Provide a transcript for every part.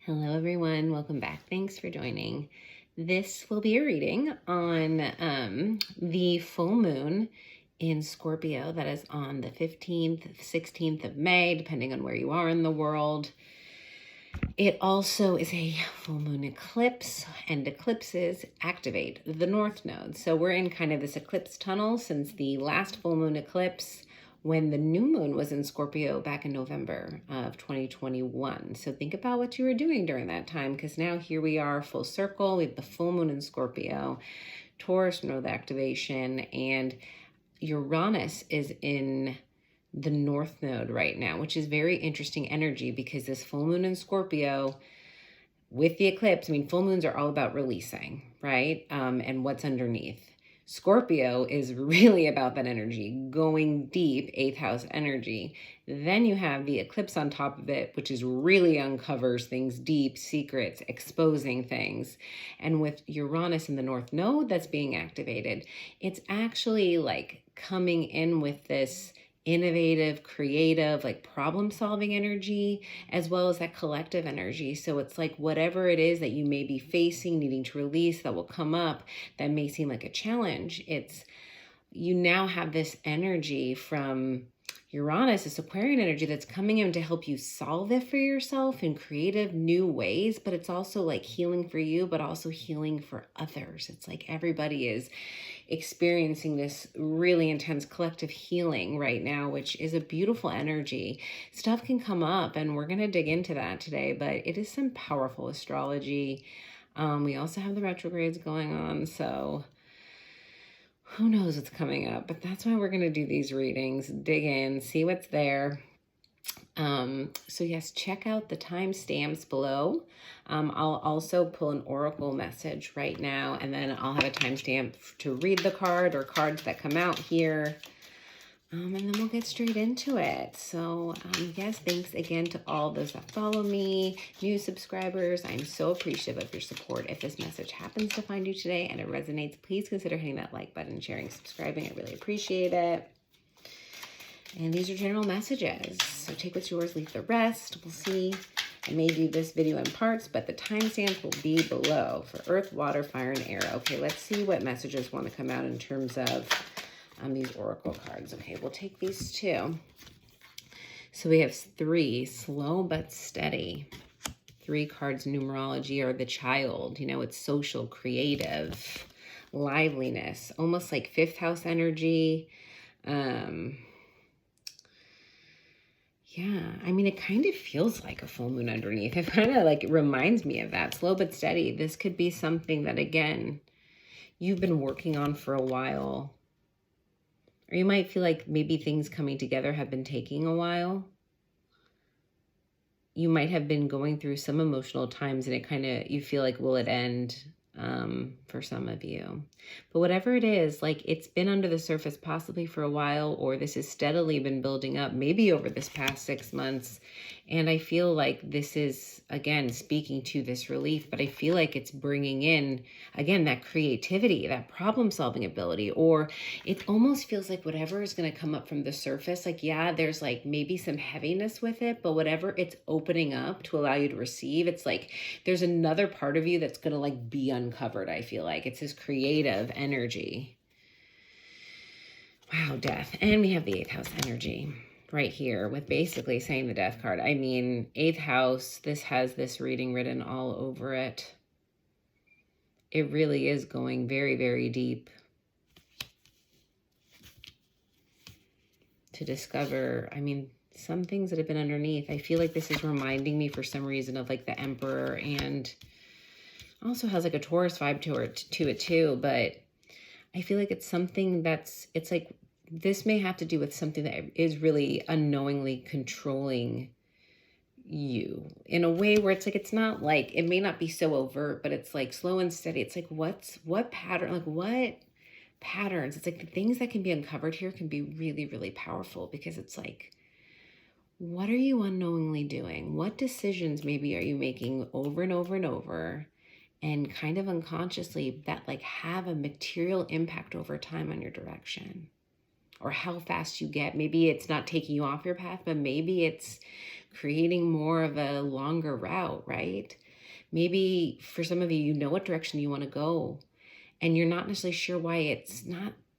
Hello, everyone. Welcome back. Thanks for joining. This will be a reading on the full moon in Scorpio that is on the 15th, 16th of May, depending on where you are in the world. It also is a full moon eclipse, and eclipses activate the north node. So we're in kind of this eclipse tunnel since the last full moon eclipse, when the new moon was in Scorpio back in November of 2021. So think about what you were doing during that time, because now here we are full circle. We have the full moon in Scorpio, Taurus node activation, and Uranus is in the north node right now, which is very interesting energy because this full moon in Scorpio with the eclipse, I mean, full moons are all about releasing, right? And what's underneath. Scorpio is really about that energy, going deep, 8th house energy. Then you have the eclipse on top of it, which is really uncovers things deep, secrets, exposing things. And with Uranus in the north node that's being activated, it's actually like coming in with this innovative, creative, like problem solving energy, as well as that collective energy. So it's like whatever it is that you may be facing, needing to release, that will come up that may seem like a challenge. It's you now have this energy from Uranus, this Aquarian energy that's coming in to help you solve it for yourself in creative new ways, but it's also like healing for you, but also healing for others. It's like everybody is experiencing this really intense collective healing right now, which is a beautiful energy. Stuff can come up, and we're going to dig into that today, but it is some powerful astrology. We also have the retrogrades going on, so who knows what's coming up, but that's why we're going to do these readings, dig in, see what's there. So yes, check out the timestamps below. I'll also pull an oracle message right now, and then I'll have a timestamp to read the card or cards that come out here. And then we'll get straight into it. So yes, thanks again to all those that follow me, new subscribers. I'm so appreciative of your support. If this message happens to find you today and it resonates, please consider hitting that like button, sharing, subscribing. I really appreciate it. And these are general messages. So take what's yours, leave the rest. We'll see. I may do this video in parts, but the timestamps will be below for Earth, Water, Fire, and Air. Okay, let's see what messages want to come out in terms of these oracle cards. Okay, we'll take these two. So we have 3, slow but steady. 3 cards in numerology are the child. You know, it's social, creative, liveliness, almost like 5th house energy. Yeah, I mean, it kind of feels like a full moon underneath. It kind of like, it reminds me of that. Slow but steady. This could be something that, again, you've been working on for a while. Or you might feel like maybe things coming together have been taking a while. You might have been going through some emotional times, and it kind of, you feel like, will it end? For some of you. But whatever it is, like, it's been under the surface possibly for a while, or this has steadily been building up maybe over this past 6 months. And I feel like this is, again, speaking to this relief, but I feel like it's bringing in, again, that creativity, that problem solving ability, or it almost feels like whatever is going to come up from the surface, like, yeah, there's like maybe some heaviness with it, but whatever it's opening up to allow you to receive, it's like there's another part of you that's going to like be uncovered. I feel like it's this creative energy. Wow, death. And we have the 8th house energy right here with basically saying the death card. I mean, 8th house, this has this reading written all over it. It really is going very, very deep to discover, I mean, some things that have been underneath. I feel like this is reminding me for some reason of like the Emperor, and also has like a Taurus vibe to it too, but I feel like it's something that's, it's like, this may have to do with something that is really unknowingly controlling you in a way where it's like, it's not like, it may not be so overt, but it's like slow and steady. It's like, what pattern, like what patterns, it's like the things that can be uncovered here can be really, really powerful, because it's like, what are you unknowingly doing? What decisions maybe are you making over and over and over, and kind of unconsciously, that like have a material impact over time on your direction, or how fast you get? Maybe it's not taking you off your path, but maybe it's creating more of a longer route, right? Maybe for some of you, you know what direction you want to go, and you're not necessarily sure why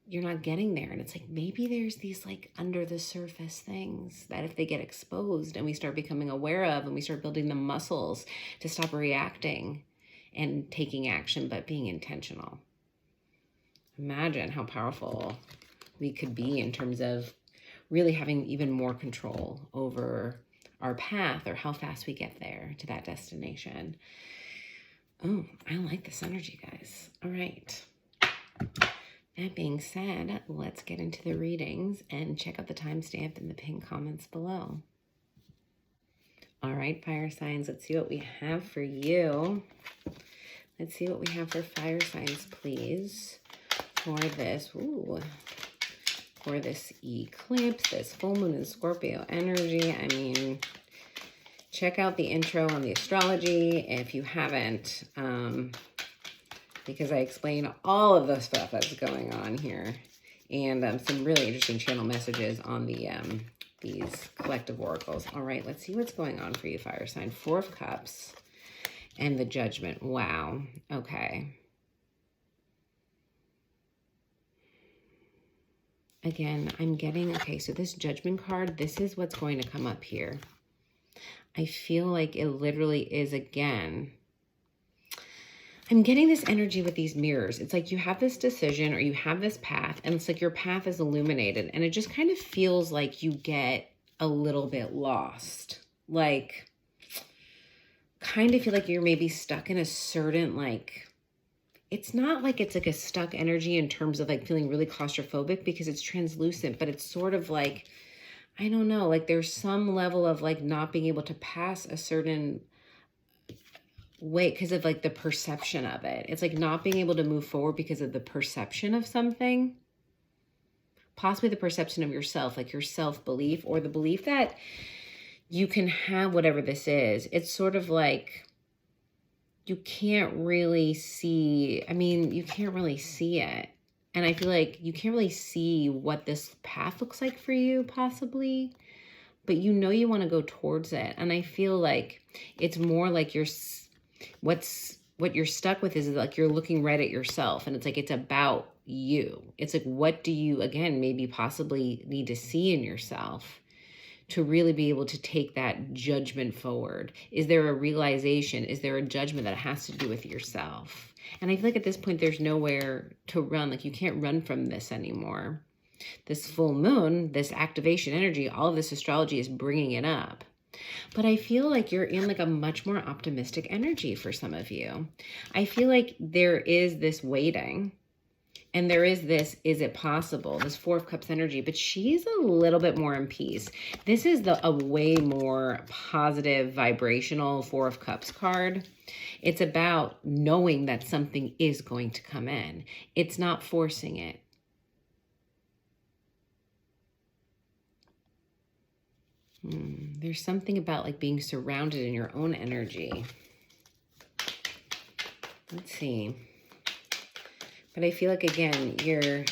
you're not getting there. And it's like, maybe there's these like under the surface things that if they get exposed and we start becoming aware of, and we start building the muscles to stop reacting and taking action, but being intentional. Imagine how powerful we could be in terms of really having even more control over our path or how fast we get there to that destination. Oh, I like this energy, guys. All right. That being said, let's get into the readings and check out the timestamp in the pinned comments below. All right, fire signs, let's see what we have for you. Let's see what we have for fire signs, please, for this. For this eclipse, this full moon in Scorpio energy. I mean, check out the intro on the astrology if you haven't, because I explain all of the stuff that's going on here, and some really interesting channel messages on the these collective oracles. All right, let's see what's going on for you, fire sign. 4 of Cups and the Judgment. Wow. Okay. Again, I'm getting, okay, so this Judgment card, this is what's going to come up here. I feel like it literally is, again, I'm getting this energy with these mirrors. It's like you have this decision or you have this path, and it's like your path is illuminated, and it just kind of feels like you get a little bit lost. Like, kind of feel like you're maybe stuck in a certain, like, it's not like it's like a stuck energy in terms of like feeling really claustrophobic because it's translucent, but it's sort of like, I don't know, like there's some level of like not being able to pass a certain way because of like the perception of it. It's like not being able to move forward because of the perception of something. Possibly the perception of yourself, like your self-belief or the belief that you can have whatever this is. It's sort of like, you can't really see, I mean, you can't really see it. And I feel like you can't really see what this path looks like for you, possibly, but you know you want to go towards it. And I feel like it's more like what you're stuck with is like you're looking right at yourself, and it's like it's about you. It's like, what do you, again, maybe possibly need to see in yourself to really be able to take that judgment forward? Is there a realization? Is there a judgment that has to do with yourself? And I feel like at this point, there's nowhere to run. Like you can't run from this anymore. This full moon, this activation energy, all of this astrology is bringing it up. But I feel like you're in like a much more optimistic energy for some of you. I feel like there is this waiting. And there is this, is it possible? This 4 of Cups energy, but she's a little bit more in peace. This is a way more positive, vibrational 4 of Cups card. It's about knowing that something is going to come in. It's not forcing it. There's something about like being surrounded in your own energy. Let's see. But I feel like, again,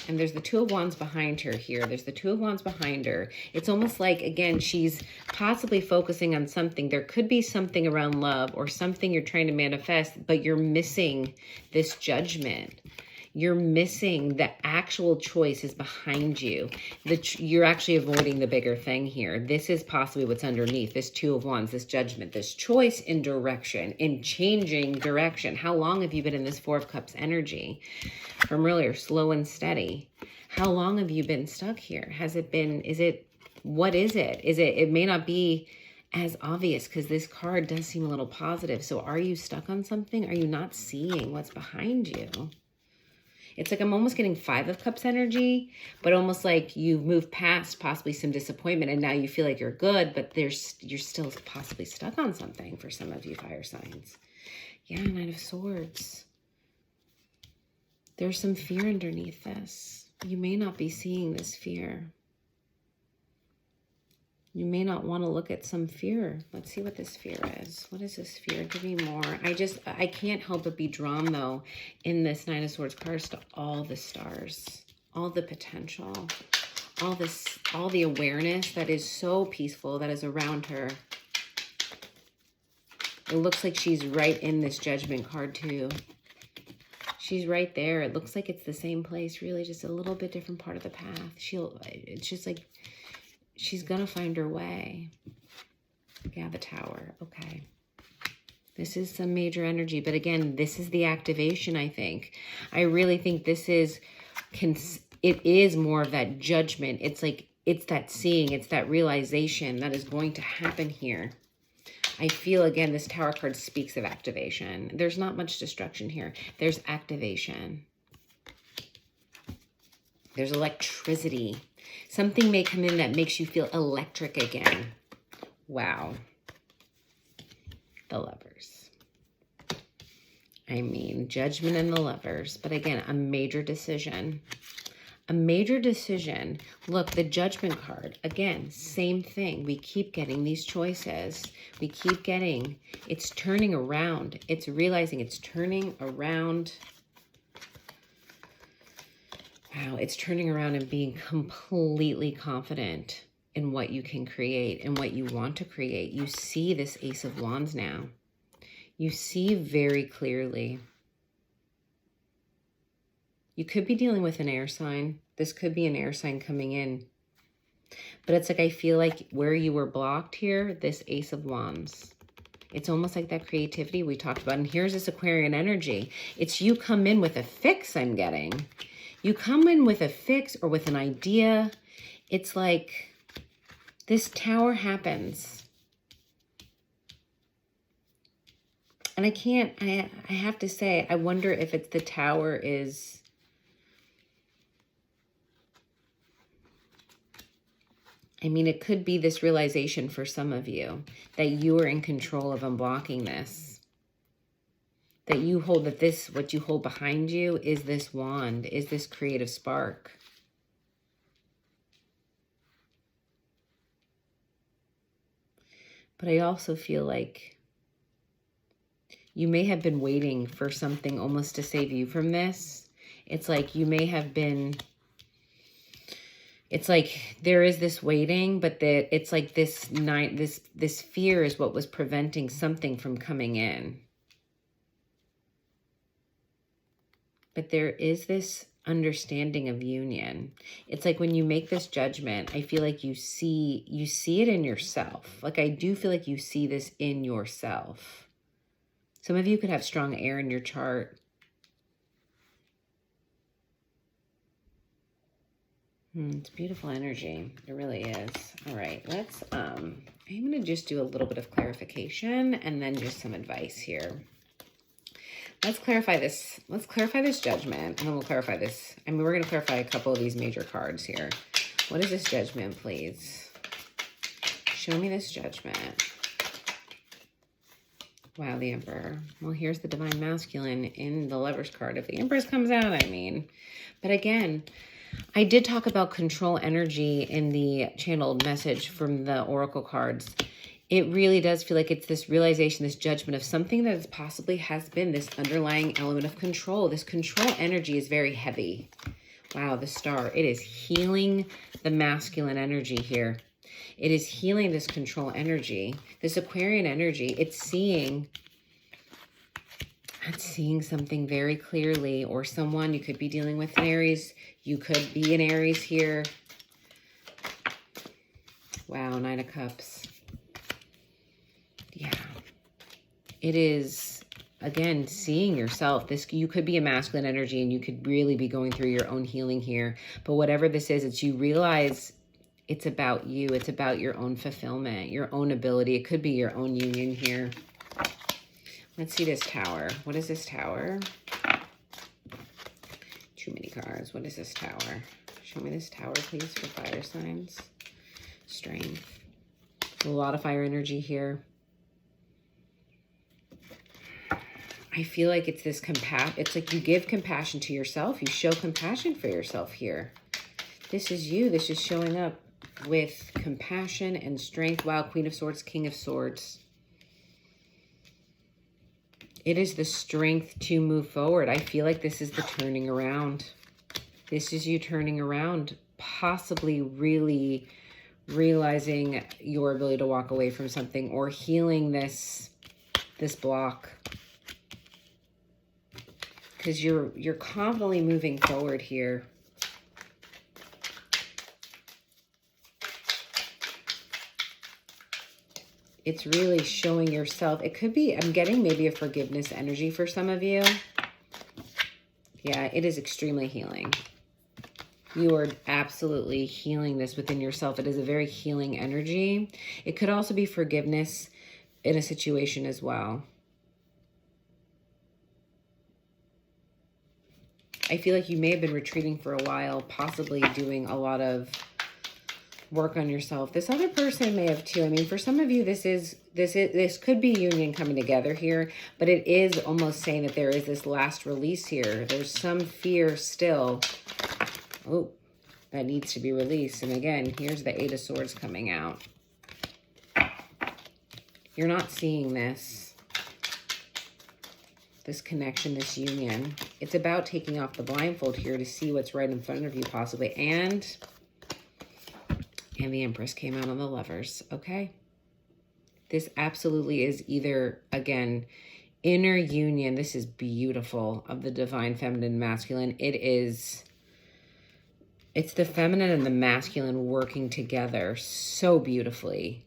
and there's the 2 of Wands behind her here. There's the 2 of Wands behind her. It's almost like, again, she's possibly focusing on something. There could be something around love or something you're trying to manifest, but you're missing this judgment. You're missing the actual choice is behind you. You're actually avoiding the bigger thing here. This is possibly what's underneath this 2 of Wands, this judgment, this choice in direction, in changing direction. How long have you been in this 4 of Cups energy? From earlier, slow and steady. How long have you been stuck here? Has it been, what is it? It may not be as obvious because this card does seem a little positive. So are you stuck on something? Are you not seeing what's behind you? It's like I'm almost getting 5 of Cups energy, but almost like you've moved past possibly some disappointment and now you feel like you're good, but you're still possibly stuck on something for some of you fire signs. Yeah, 9 of Swords. There's some fear underneath this. You may not be seeing this fear. You may not want to look at some fear. Let's see what this fear is. What is this fear? Give me more. I can't help but be drawn, though, in this 9 of Swords cards to all the stars, all the potential, all the awareness that is so peaceful that is around her. It looks like she's right in this Judgment card too. She's right there. It looks like it's the same place, really, just a little bit different part of the path. It's just like, she's gonna find her way. Yeah, the Tower, okay. This is some major energy, but again, this is the activation, I think. I really think this is, it is more of that judgment. It's like, it's that seeing, it's that realization that is going to happen here. I feel, again, this Tower card speaks of activation. There's not much destruction here. There's activation. There's electricity. Something may come in that makes you feel electric again. Wow. The Lovers. I mean, Judgment and the Lovers. But again, a major decision. A major decision. Look, the Judgment card. Again, same thing. We keep getting these choices. We keep getting, it's turning around. It's realizing it's turning around. Wow, it's turning around and being completely confident in what you can create and what you want to create. You see this Ace of Wands now. You see very clearly. You could be dealing with an air sign. This could be an air sign coming in. But it's like, I feel like where you were blocked here, this Ace of Wands. It's almost like that creativity we talked about. And here's this Aquarian energy. It's you come in with a fix, I'm getting. You come in with a fix or with an idea. It's like this Tower happens. And I have to say, I wonder if it's the Tower is, I mean, it could be this realization for some of you that you are in control of unblocking this. That you hold, that this, what you hold behind you is this wand, is this creative spark. But I also feel like you may have been waiting for something almost to save you from this. It's like you may have been, it's like there is this waiting, but it's like this fear is what was preventing something from coming in. But there is this understanding of union. It's like when you make this judgment, I feel like you see it in yourself. Like I do feel like you see this in yourself. Some of you could have strong air in your chart. It's beautiful energy. It really is. All right, let's, I'm going to just do a little bit of clarification and then just some advice here. Let's clarify this. Let's clarify this judgment, and then we'll clarify this. I mean, we're going to clarify a couple of these major cards here. What is this judgment, please? Show me this judgment. Wow, the Emperor. Well, here's the Divine Masculine in the Lovers card. If the Empress comes out, I mean. But again, I did talk about control energy in the channeled message from the Oracle cards. It really does feel like it's this realization, this judgment of something that is possibly has been this underlying element of control. This control energy is very heavy. Wow, the Star. It is healing the masculine energy here. It is healing this control energy, this Aquarian energy. It's seeing something very clearly, or someone, you could be dealing with an Aries. You could be an Aries here. Wow, Nine of Cups. Yeah. It is, again, seeing yourself. You could be a masculine energy and you could really be going through your own healing here. But whatever this is, it's you realize it's about you. It's about your own fulfillment, your own ability. It could be your own union here. Let's see this Tower. What is this Tower? Too many cards. What is this Tower? Show me this Tower, please, for fire signs. Strength. A lot of fire energy here. I feel like it's this it's like you give compassion to yourself. You show compassion for yourself here. This is you. This is showing up with compassion and strength. Wow, Queen of Swords, King of Swords. It is the strength to move forward. I feel like this is the turning around. This is you turning around, possibly really realizing your ability to walk away from something or healing this this block. Because you're confidently moving forward here. It's really showing yourself. It could be, I'm getting maybe a forgiveness energy for some of you. Yeah, it is extremely healing. You are absolutely healing this within yourself. It is a very healing energy. It could also be forgiveness in a situation as well. I feel like you may have been retreating for a while, possibly doing a lot of work on yourself. This other person may have too. I mean, for some of you, this could be union coming together here, but it is almost saying that there is this last release here. There's some fear still. Oh, that needs to be released. And again, here's the Eight of Swords coming out. You're not seeing this connection, this union. It's about taking off the blindfold here to see what's right in front of you possibly. And the Empress came out on the Lovers. Okay. This absolutely is either, again, inner union. This is beautiful, of the divine feminine masculine. It's the feminine and the masculine working together so beautifully.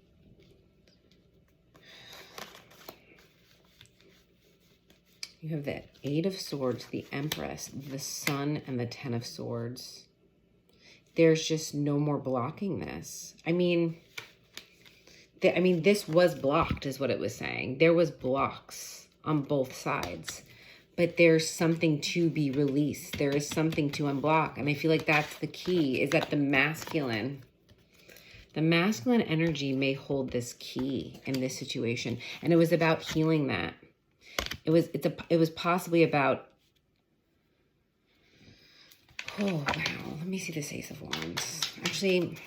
You have the Eight of Swords, the Empress, the Sun, and the Ten of Swords. There's just no more blocking this. I mean, this was blocked is what it was saying. There was blocks on both sides, but there's something to be released. There is something to unblock. And I feel like that's the key, is that the masculine energy may hold this key in this situation. And it was about healing that. It was possibly about, oh, wow. Let me see this Ace of Wands. Actually,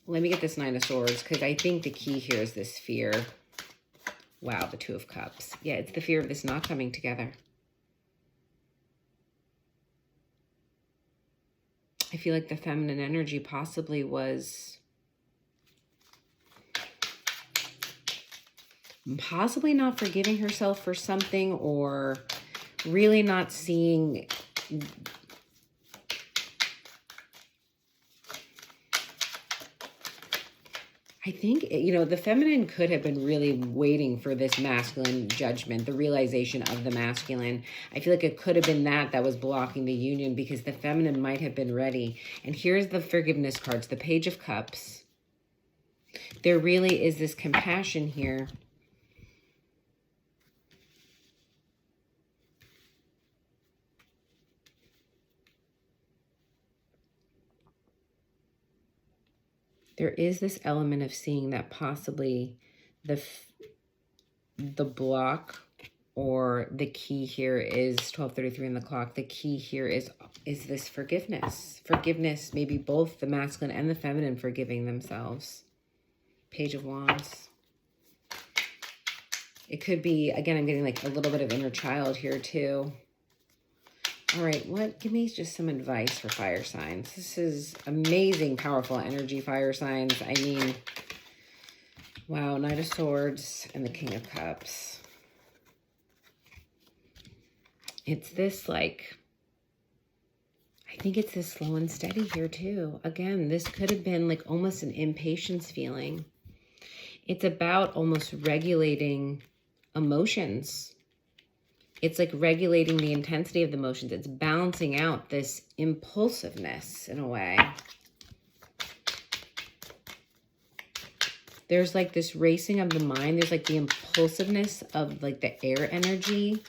let me get this Nine of Swords, because I think the key here is this fear. Wow, the Two of Cups. Yeah, it's the fear of this not coming together. I feel like the feminine energy possibly was possibly not forgiving herself for something, or really not seeing I think, the feminine could have been really waiting for this masculine judgment, the realization of the masculine. I feel like it could have been that was blocking the union, because the feminine might have been ready. And here's the forgiveness cards, the Page of Cups. There really is this compassion here. There is this element of seeing that possibly the block, or the key here is 12:33 on the clock. The key here is this forgiveness. Forgiveness, maybe both the masculine and the feminine forgiving themselves. Page of Wands. It could be, again, I'm getting like a little bit of inner child here too. All right, give me just some advice for fire signs. This is amazing, powerful energy, fire signs. I mean, wow, Knight of Swords and the King of Cups. It's this I think it's this slow and steady here too. Again, this could have been like almost an impatience feeling. It's about almost regulating emotions. It's like regulating the intensity of the emotions. It's balancing out this impulsiveness in a way. There's like this racing of the mind. There's like the impulsiveness of like the air energy.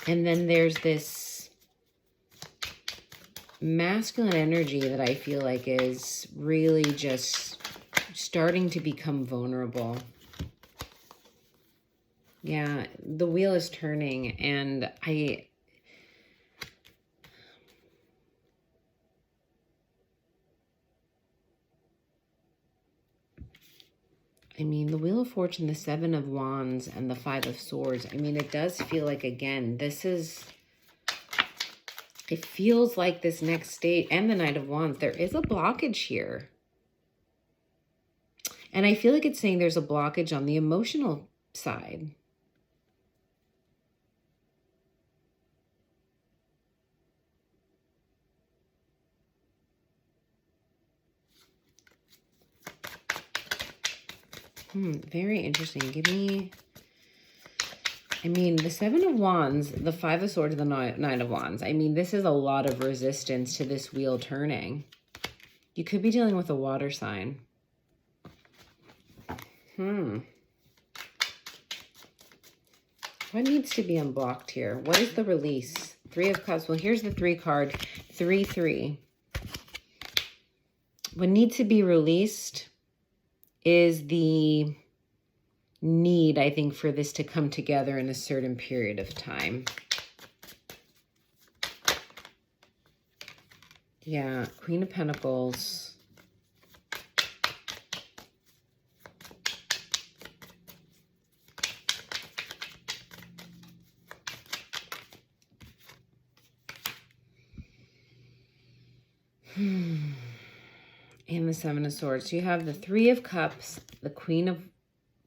And then there's this masculine energy that I feel like is really just starting to become vulnerable. Yeah, the wheel is turning, and I mean, the Wheel of Fortune, the Seven of Wands, and the Five of Swords. I mean, it does feel like, again, it feels like this next state, and the Knight of Wands, there is a blockage here. And I feel like it's saying there's a blockage on the emotional side. Very interesting. Give me, I mean, the Seven of Wands, the Five of Swords, the Nine of Wands. I mean, this is a lot of resistance to this wheel turning. You could be dealing with a water sign. What needs to be unblocked here? What is the release? Three of Cups. Well, here's the 3 card. 3-3. What needs to be released is the need, I think, for this to come together in a certain period of time. Yeah, Queen of Pentacles. And the Seven of Swords. So you have the 3 of Cups, the Queen of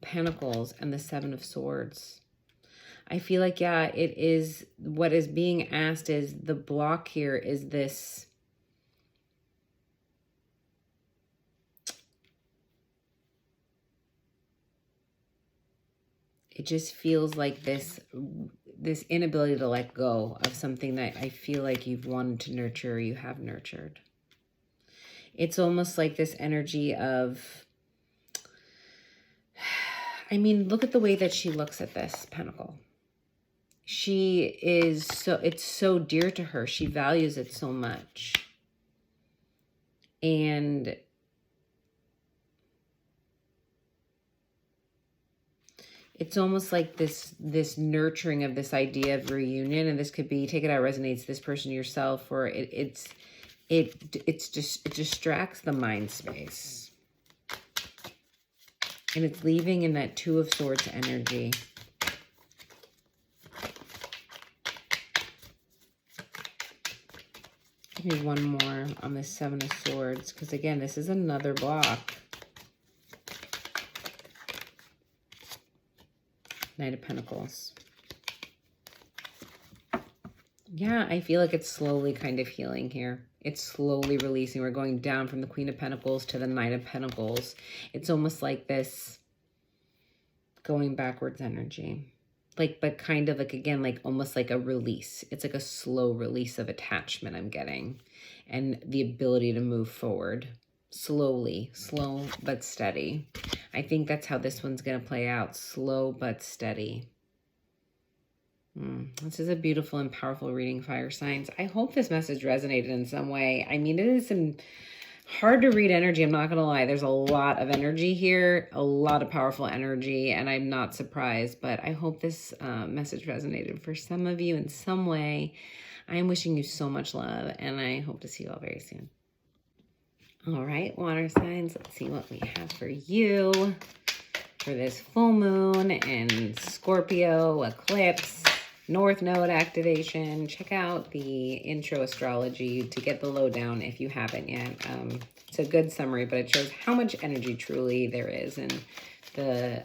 Pentacles, and the 7 of Swords. I feel like, yeah, it is, what is being asked is, the block here is this, it just feels like this inability to let go of something that I feel like you've wanted to nurture, or you have nurtured. It's almost like this energy of, I mean, look at the way that she looks at this pentacle. She is so, it's so dear to her. She values it so much. And it's almost like this nurturing of this idea of reunion. And this could be, take it how it resonates, this person, yourself, or it distracts the mind space. And it's leaving in that 2 of Swords energy. Give me one more on the 7 of Swords, because again, this is another block. Knight of Pentacles. Yeah, I feel like it's slowly kind of healing here. It's slowly releasing. We're going down from the Queen of Pentacles to the Knight of Pentacles. It's almost like this going backwards energy. Like, but kind of like, again, like almost like a release. It's like a slow release of attachment I'm getting. And the ability to move forward. Slowly, slow but steady. I think that's how this one's going to play out. Slow but steady. This is a beautiful and powerful reading, fire signs. I hope this message resonated in some way. I mean, it is some hard to read energy. I'm not going to lie. There's a lot of energy here, a lot of powerful energy, and I'm not surprised. But I hope this message resonated for some of you in some way. I'm wishing you so much love, and I hope to see you all very soon. All right, water signs, let's see what we have for you for this full moon and Scorpio, eclipse, North Node activation. Check out the intro astrology to get the lowdown if you haven't yet. It's a good summary, but it shows how much energy truly there is. And the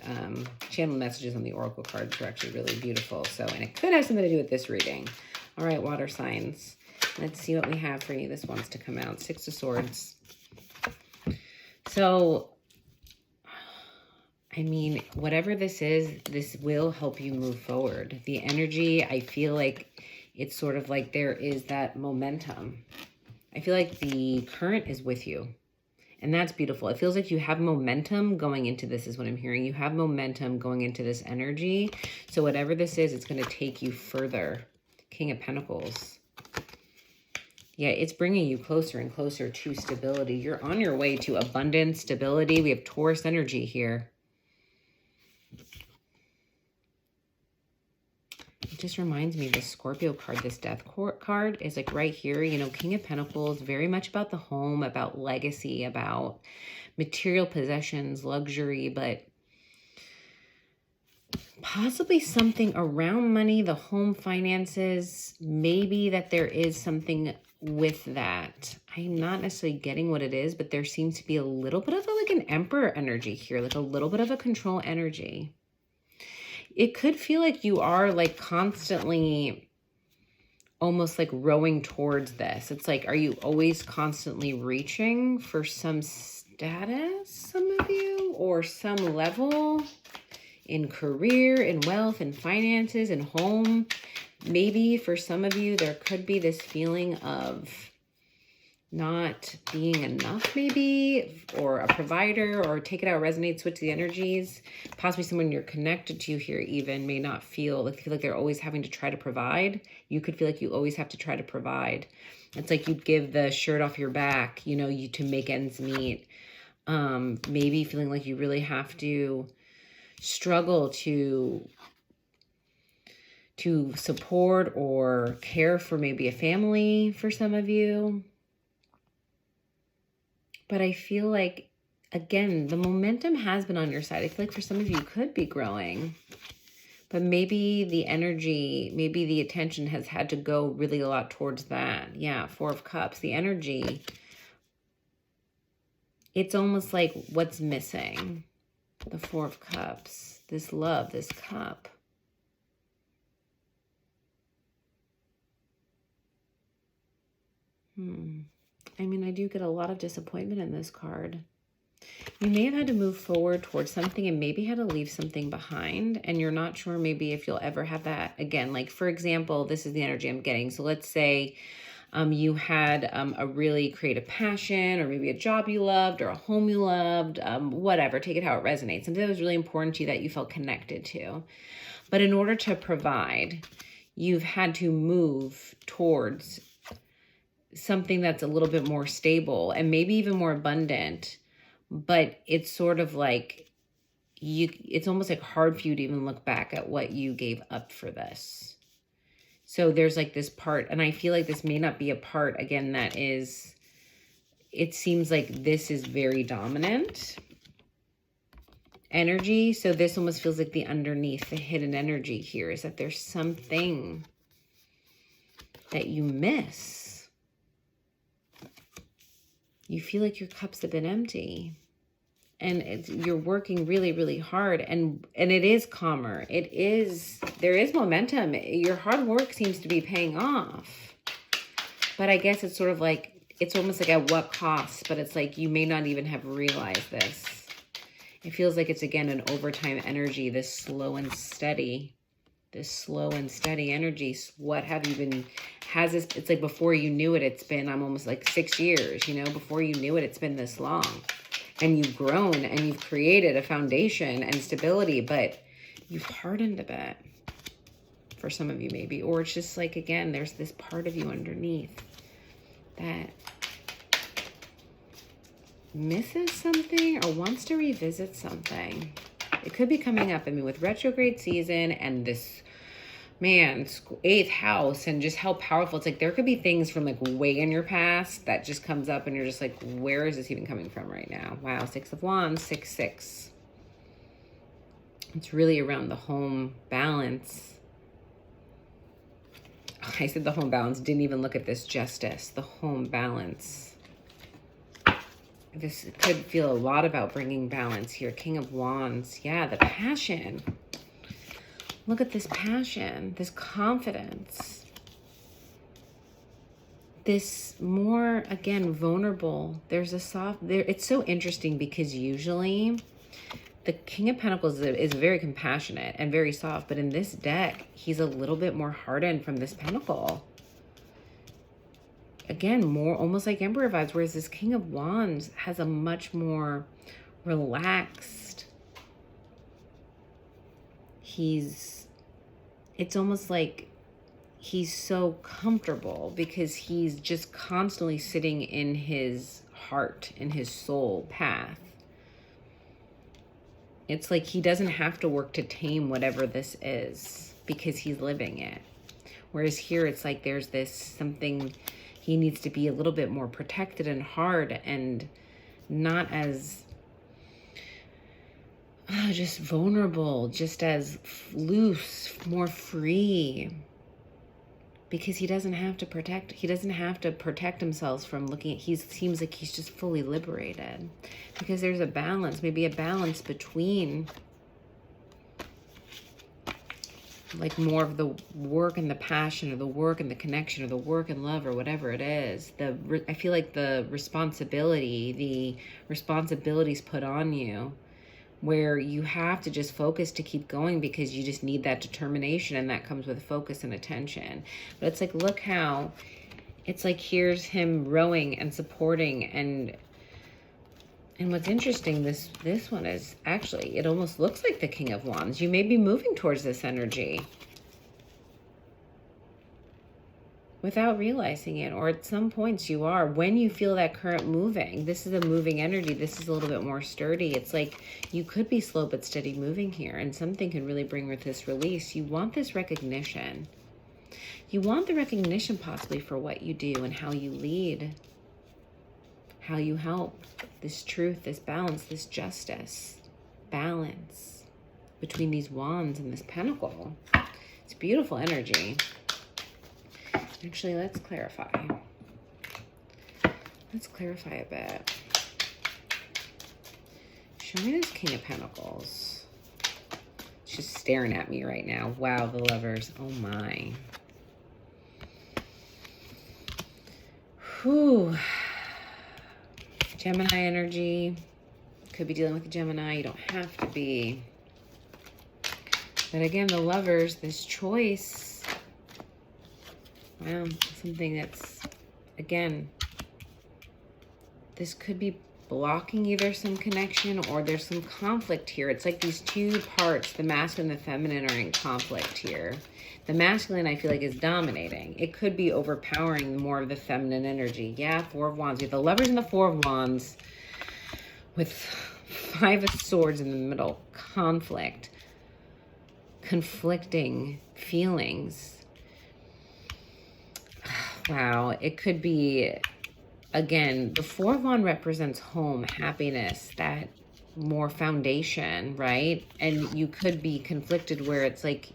channel messages on the oracle cards are actually really beautiful. So, and it could have something to do with this reading. All right, water signs. Let's see what we have for you. This wants to come out. 6 of Swords. So, I mean, whatever this is, this will help you move forward. The energy, I feel like it's sort of like there is that momentum. I feel like the current is with you. And that's beautiful. It feels like you have momentum going into this is what I'm hearing. You have momentum going into this energy. So whatever this is, it's going to take you further. King of Pentacles. Yeah, it's bringing you closer and closer to stability. You're on your way to abundance, stability. We have Taurus energy here. It just reminds me of the Scorpio card, this Death card is like right here. You know, King of Pentacles, very much about the home, about legacy, about material possessions, luxury, but possibly something around money, the home finances, maybe that there is something with that. I'm not necessarily getting what it is, but there seems to be a little bit of like an Emperor energy here, like a little bit of a control energy. it could feel like you are like constantly almost like rowing towards this. It's like, are you always constantly reaching for some status, some of you, or some level in career, in wealth, in finances, in home? Maybe for some of you, there could be this feeling of not being enough, maybe, or a provider, or take it out, resonate, switch the energies. Possibly someone you're connected to here even may not feel like they're always having to try to provide. You could feel like you always have to try to provide. It's like you'd give the shirt off your back, you know, to make ends meet. Maybe feeling like you really have to struggle to support or care for maybe a family for some of you. But I feel like, again, the momentum has been on your side. I feel like for some of you could be growing, but maybe the energy, maybe the attention has had to go really a lot towards that. Yeah, Four of Cups, the energy. It's almost like what's missing. The Four of Cups, this love, this cup. I mean, I do get a lot of disappointment in this card. You may have had to move forward towards something and maybe had to leave something behind, and you're not sure maybe if you'll ever have that again. Like, for example, this is the energy I'm getting. So let's say you had a really creative passion, or maybe a job you loved, or a home you loved, whatever. Take it how it resonates. Something that was really important to you that you felt connected to. But in order to provide, you've had to move towards something that's a little bit more stable and maybe even more abundant, but it's sort of like it's almost like hard for you to even look back at what you gave up for this. So there's like this part, and I feel like this may not be a part, again, that is, it seems like this is very dominant energy. So this almost feels like the underneath, the hidden energy here is that there's something that you miss. You feel like your cups have been empty, and you're working really, really hard, and it is calmer. There is momentum. Your hard work seems to be paying off, but I guess it's sort of like, it's almost like at what cost, but it's like you may not even have realized this. It feels like it's, again, an overtime energy, this slow and steady energy. What have you been, it's like before you knew it, it's been, I'm almost like 6 years, you know, before you knew it, it's been this long, and you've grown and you've created a foundation and stability, but you've hardened a bit for some of you maybe, or it's just like, again, there's this part of you underneath that misses something or wants to revisit something. It could be coming up, I mean, with retrograde season and this, man, 8th house, and just how powerful. It's like there could be things from like way in your past that just comes up and you're just like, where is this even coming from right now? Wow, 6 of Wands, 6-6. It's really around the home balance. I said the home balance, didn't even look at this Justice, the home balance. This could feel a lot about bringing balance here. King of Wands. Yeah, the passion. Look at this passion, this confidence. This more, again, vulnerable. There's a soft, it's so interesting because usually the King of Pentacles is very compassionate and very soft, but in this deck, he's a little bit more hardened from this Pentacle. Again, more almost like Emperor vibes, whereas this King of Wands has a much more relaxed, it's almost like he's so comfortable because he's just constantly sitting in his heart, in his soul path. It's like he doesn't have to work to tame whatever this is because he's living it. Whereas here it's like there's this something, he needs to be a little bit more protected and hard and not as just vulnerable, just as loose, more free, because he doesn't have to protect himself from looking at, seems like he's just fully liberated because there's a balance, maybe a balance between like more of the work and the passion, or the work and the connection, or the work and love, or whatever it is. I feel like the responsibilities put on you, where you have to just focus to keep going, because you just need that determination, and that comes with focus and attention. But it's like, look how it's like, here's him rowing and supporting, and what's interesting, this one is actually, it almost looks like the King of Wands. You may be moving towards this energy without realizing it, or at some points you are. When you feel that current moving, this is a moving energy. This is a little bit more sturdy. It's like you could be slow but steady moving here, and something can really bring with this release. You want this recognition. You want the recognition possibly for what you do and how you lead, how you help. This truth, this balance, this justice, balance between these wands and this pentacle. It's beautiful energy. Actually, let's clarify. Let's clarify a bit. Show me this King of Pentacles. It's just staring at me right now. Wow, the Lovers. Oh my. Whew. Gemini energy. Could be dealing with a Gemini. You don't have to be. But again, the Lovers, this choice. Wow, something that's, again, this could be blocking either some connection, or there's some conflict here. It's like these two parts, the masculine and the feminine, are in conflict here. The masculine, I feel like, is dominating. It could be overpowering more of the feminine energy. Yeah, Four of Wands. You have the Lovers and the Four of Wands with Five of Swords in the middle. Conflict. Conflicting feelings. Wow. It could be, again, the Four of Wands represents home, happiness, that more foundation, right? And you could be conflicted where it's like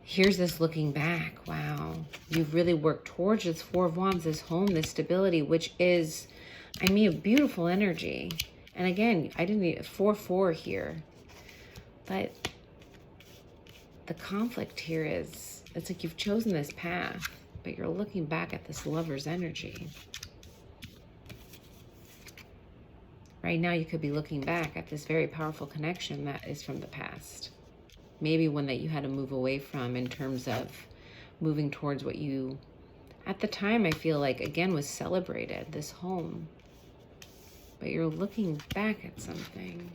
here's this looking back. Wow. You've really worked towards this Four of Wands, this home, this stability, which is, I mean, a beautiful energy. And again, I didn't need 4-4 here. But the conflict here is, it's like you've chosen this path, but you're looking back at this Lover's energy. Right now, you could be looking back at this very powerful connection that is from the past. Maybe one that you had to move away from, in terms of moving towards what you, at the time, I feel like, again, was celebrated, this home. But you're looking back at something.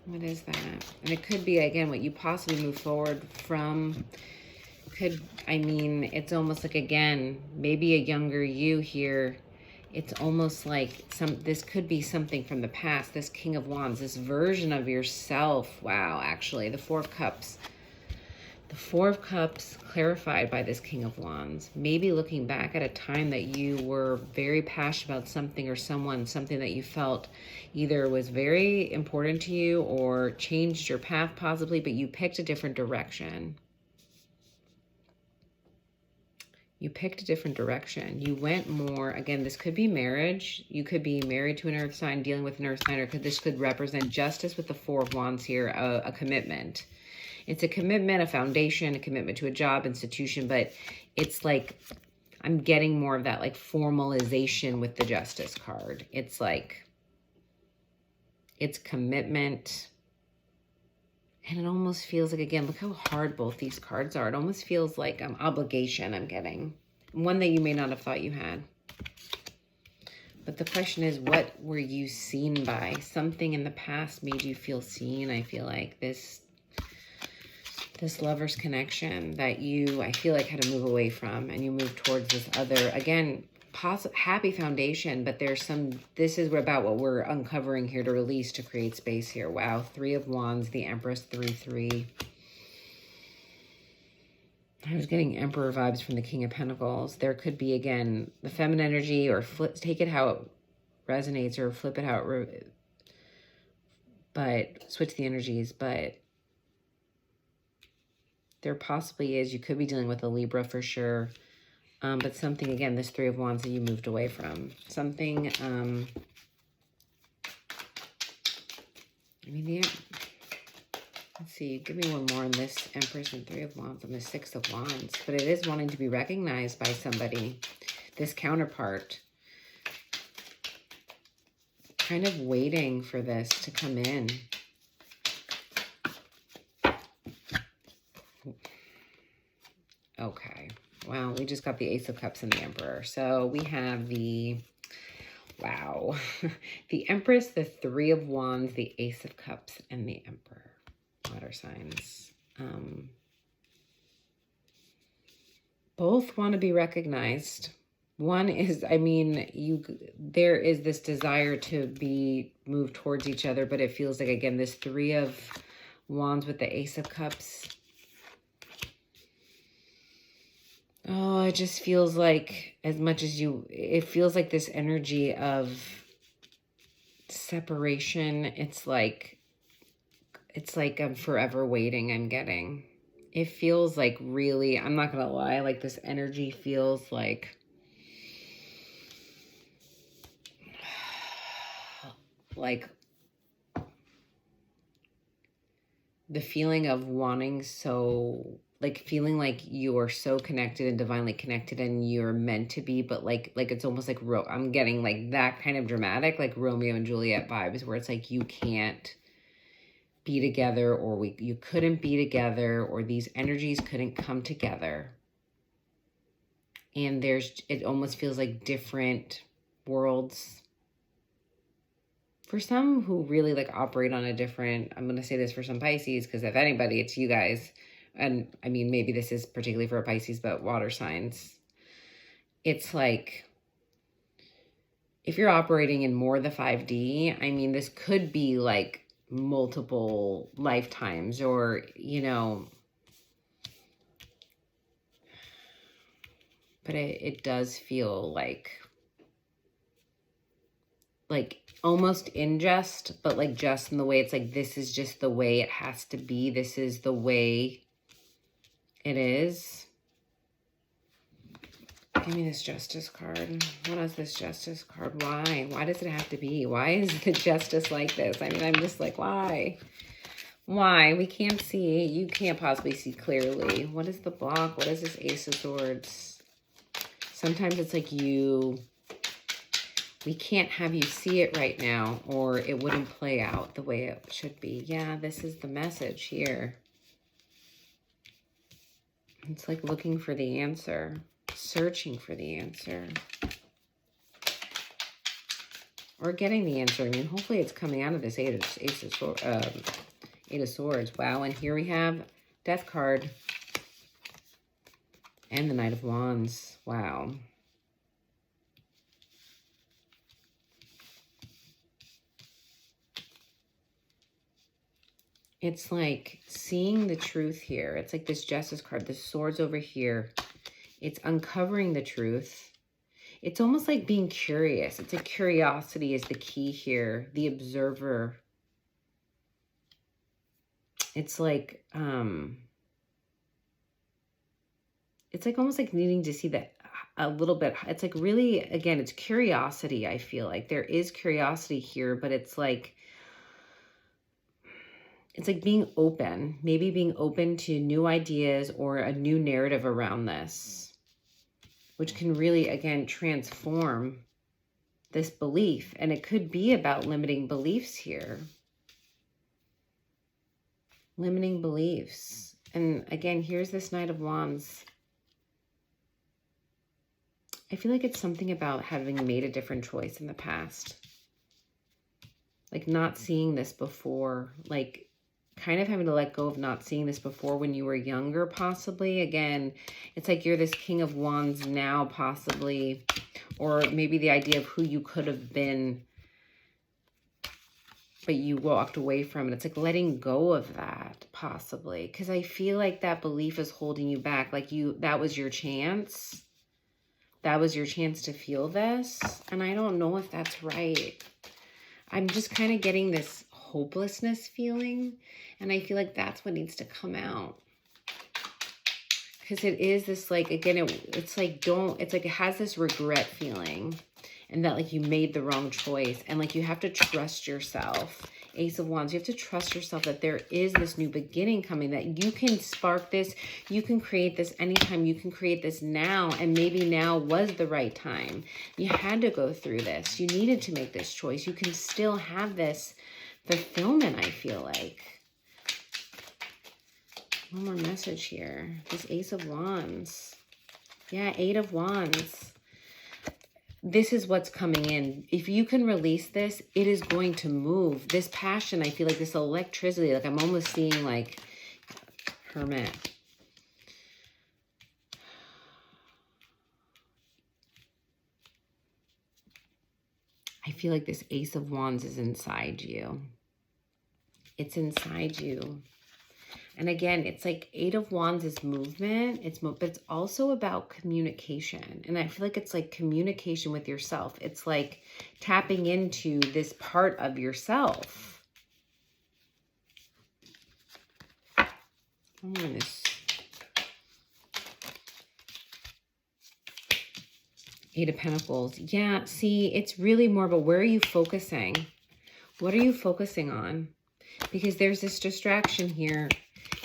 What is that? And it could be, again, what you possibly move forward from. Could, I mean, it's almost like, again, maybe a younger you here. It's almost like this could be something from the past, this King of Wands, this version of yourself. Wow, actually, the Four of Cups. The Four of Cups clarified by this King of Wands. Maybe looking back at a time that you were very passionate about something or someone, something that you felt either was very important to you or changed your path possibly, but you picked a different direction. You picked a different direction. You went more, again, this could be marriage. You could be married to an earth sign, dealing with an earth sign, or this could represent justice with the Four of Wands here, a commitment. It's a commitment, a foundation, a commitment to a job, institution, but it's like, I'm getting more of that like formalization with the Justice card. It's like, it's commitment. And it almost feels like, again, look how hard both these cards are. It almost feels like obligation I'm getting. One that you may not have thought you had. But the question is, what were you seen by? Something in the past made you feel seen. I feel like this Lover's connection that you, I feel like, had to move away from, and you moved towards this other, again, happy foundation, but there's some, this is about what we're uncovering here to release, to create space here. Wow, Three of Wands, the Empress, 3-3. I was getting Emperor vibes from the King of Pentacles. There could be, again, the feminine energy, or take it how it resonates, or flip it how it, but switch the energies, but there possibly is, you could be dealing with a Libra for sure. But something, again, this Three of Wands that you moved away from. Something, I mean, Let's see, give me one more on this Empress and Three of Wands and the Six of Wands. But it is wanting to be recognized by somebody, this counterpart. Kind of waiting for this to come in. Okay, well, we just got the Ace of Cups and the Emperor. So we have the, wow, the Empress, the Three of Wands, the Ace of Cups, and the Emperor. Water signs. Both want to be recognized. One is, I mean, there is this desire to be moved towards each other, but it feels like, again, this Three of Wands with the Ace of Cups. Oh, it just feels like, as much as it feels like this energy of separation. It's like I'm forever waiting, I'm getting. It feels like really, I'm not gonna lie, like this energy feels like the feeling of wanting feeling like you are so connected and divinely connected and you're meant to be, but like it's almost like I'm getting like that kind of dramatic, like Romeo and Juliet vibes, where it's like you can't be together, or you couldn't be together, or these energies couldn't come together. And it almost feels like different worlds. For some who really like operate on a different, I'm going to say this for some Pisces, because if anybody, it's you guys. And I mean, maybe this is particularly for a Pisces, but water signs. It's like, if you're operating in more the 5D, I mean, this could be like multiple lifetimes, or, you know, but it does feel like almost unjust, but like just in the way it's like, this is just the way it has to be. This is the way it is. Give me this Justice card. What is this Justice card? Why? Why does it have to be? Why is the Justice like this? I mean, I'm just like, why? Why? We can't see. You can't possibly see clearly. What is the block? What is this Ace of Swords? Sometimes it's like we can't have you see it right now, or it wouldn't play out the way it should be. Yeah, this is the message here. It's like looking for the answer, searching for the answer, or getting the answer. I mean, hopefully it's coming out of this Eight of Swords. Wow, and here we have Death card and the Knight of Wands. Wow. It's like seeing the truth here. It's like this Justice card, the swords over here. It's uncovering the truth. It's almost like being curious. It's like curiosity is the key here. The observer. It's like almost like needing to see that a little bit. It's like really, again, it's curiosity. I feel like there is curiosity here, but it's like being open, maybe being open to new ideas or a new narrative around this, which can really, again, transform this belief. And it could be about limiting beliefs here. Limiting beliefs. And again, here's this Knight of Wands. I feel like it's something about having made a different choice in the past. Like not seeing this before, like kind of having to let go of not seeing this before when you were younger, possibly. Again, it's like you're this King of Wands now, possibly, or maybe the idea of who you could have been, but you walked away from it. It's like letting go of that, possibly, because I feel like that belief is holding you back. Like that was your chance. That was your chance to feel this, and I don't know if that's right. I'm just kind of getting this hopelessness feeling, and I feel like that's what needs to come out, because it is this, like, again, it's like it has this regret feeling, and that like you made the wrong choice, and like you have to trust yourself Ace of Wands. You have to trust yourself that there is this new beginning coming, that you can spark this, you can create this anytime, you can create this now, and maybe now was the right time. You had to go through this. You needed to make this choice. You can still have this fulfillment, I feel like. One more message here. This Ace of Wands. Yeah, Eight of Wands. This is what's coming in. If you can release this, it is going to move. This passion, I feel like this electricity, like I'm almost seeing like Hermit. I feel like this Ace of Wands is inside you. It's inside you. And again, it's like Eight of Wands is movement. But it's also about communication. And I feel like it's like communication with yourself. It's like tapping into this part of yourself. Oh, this Eight of Pentacles. Yeah, see, it's really more about where are you focusing? What are you focusing on? Because there's this distraction here.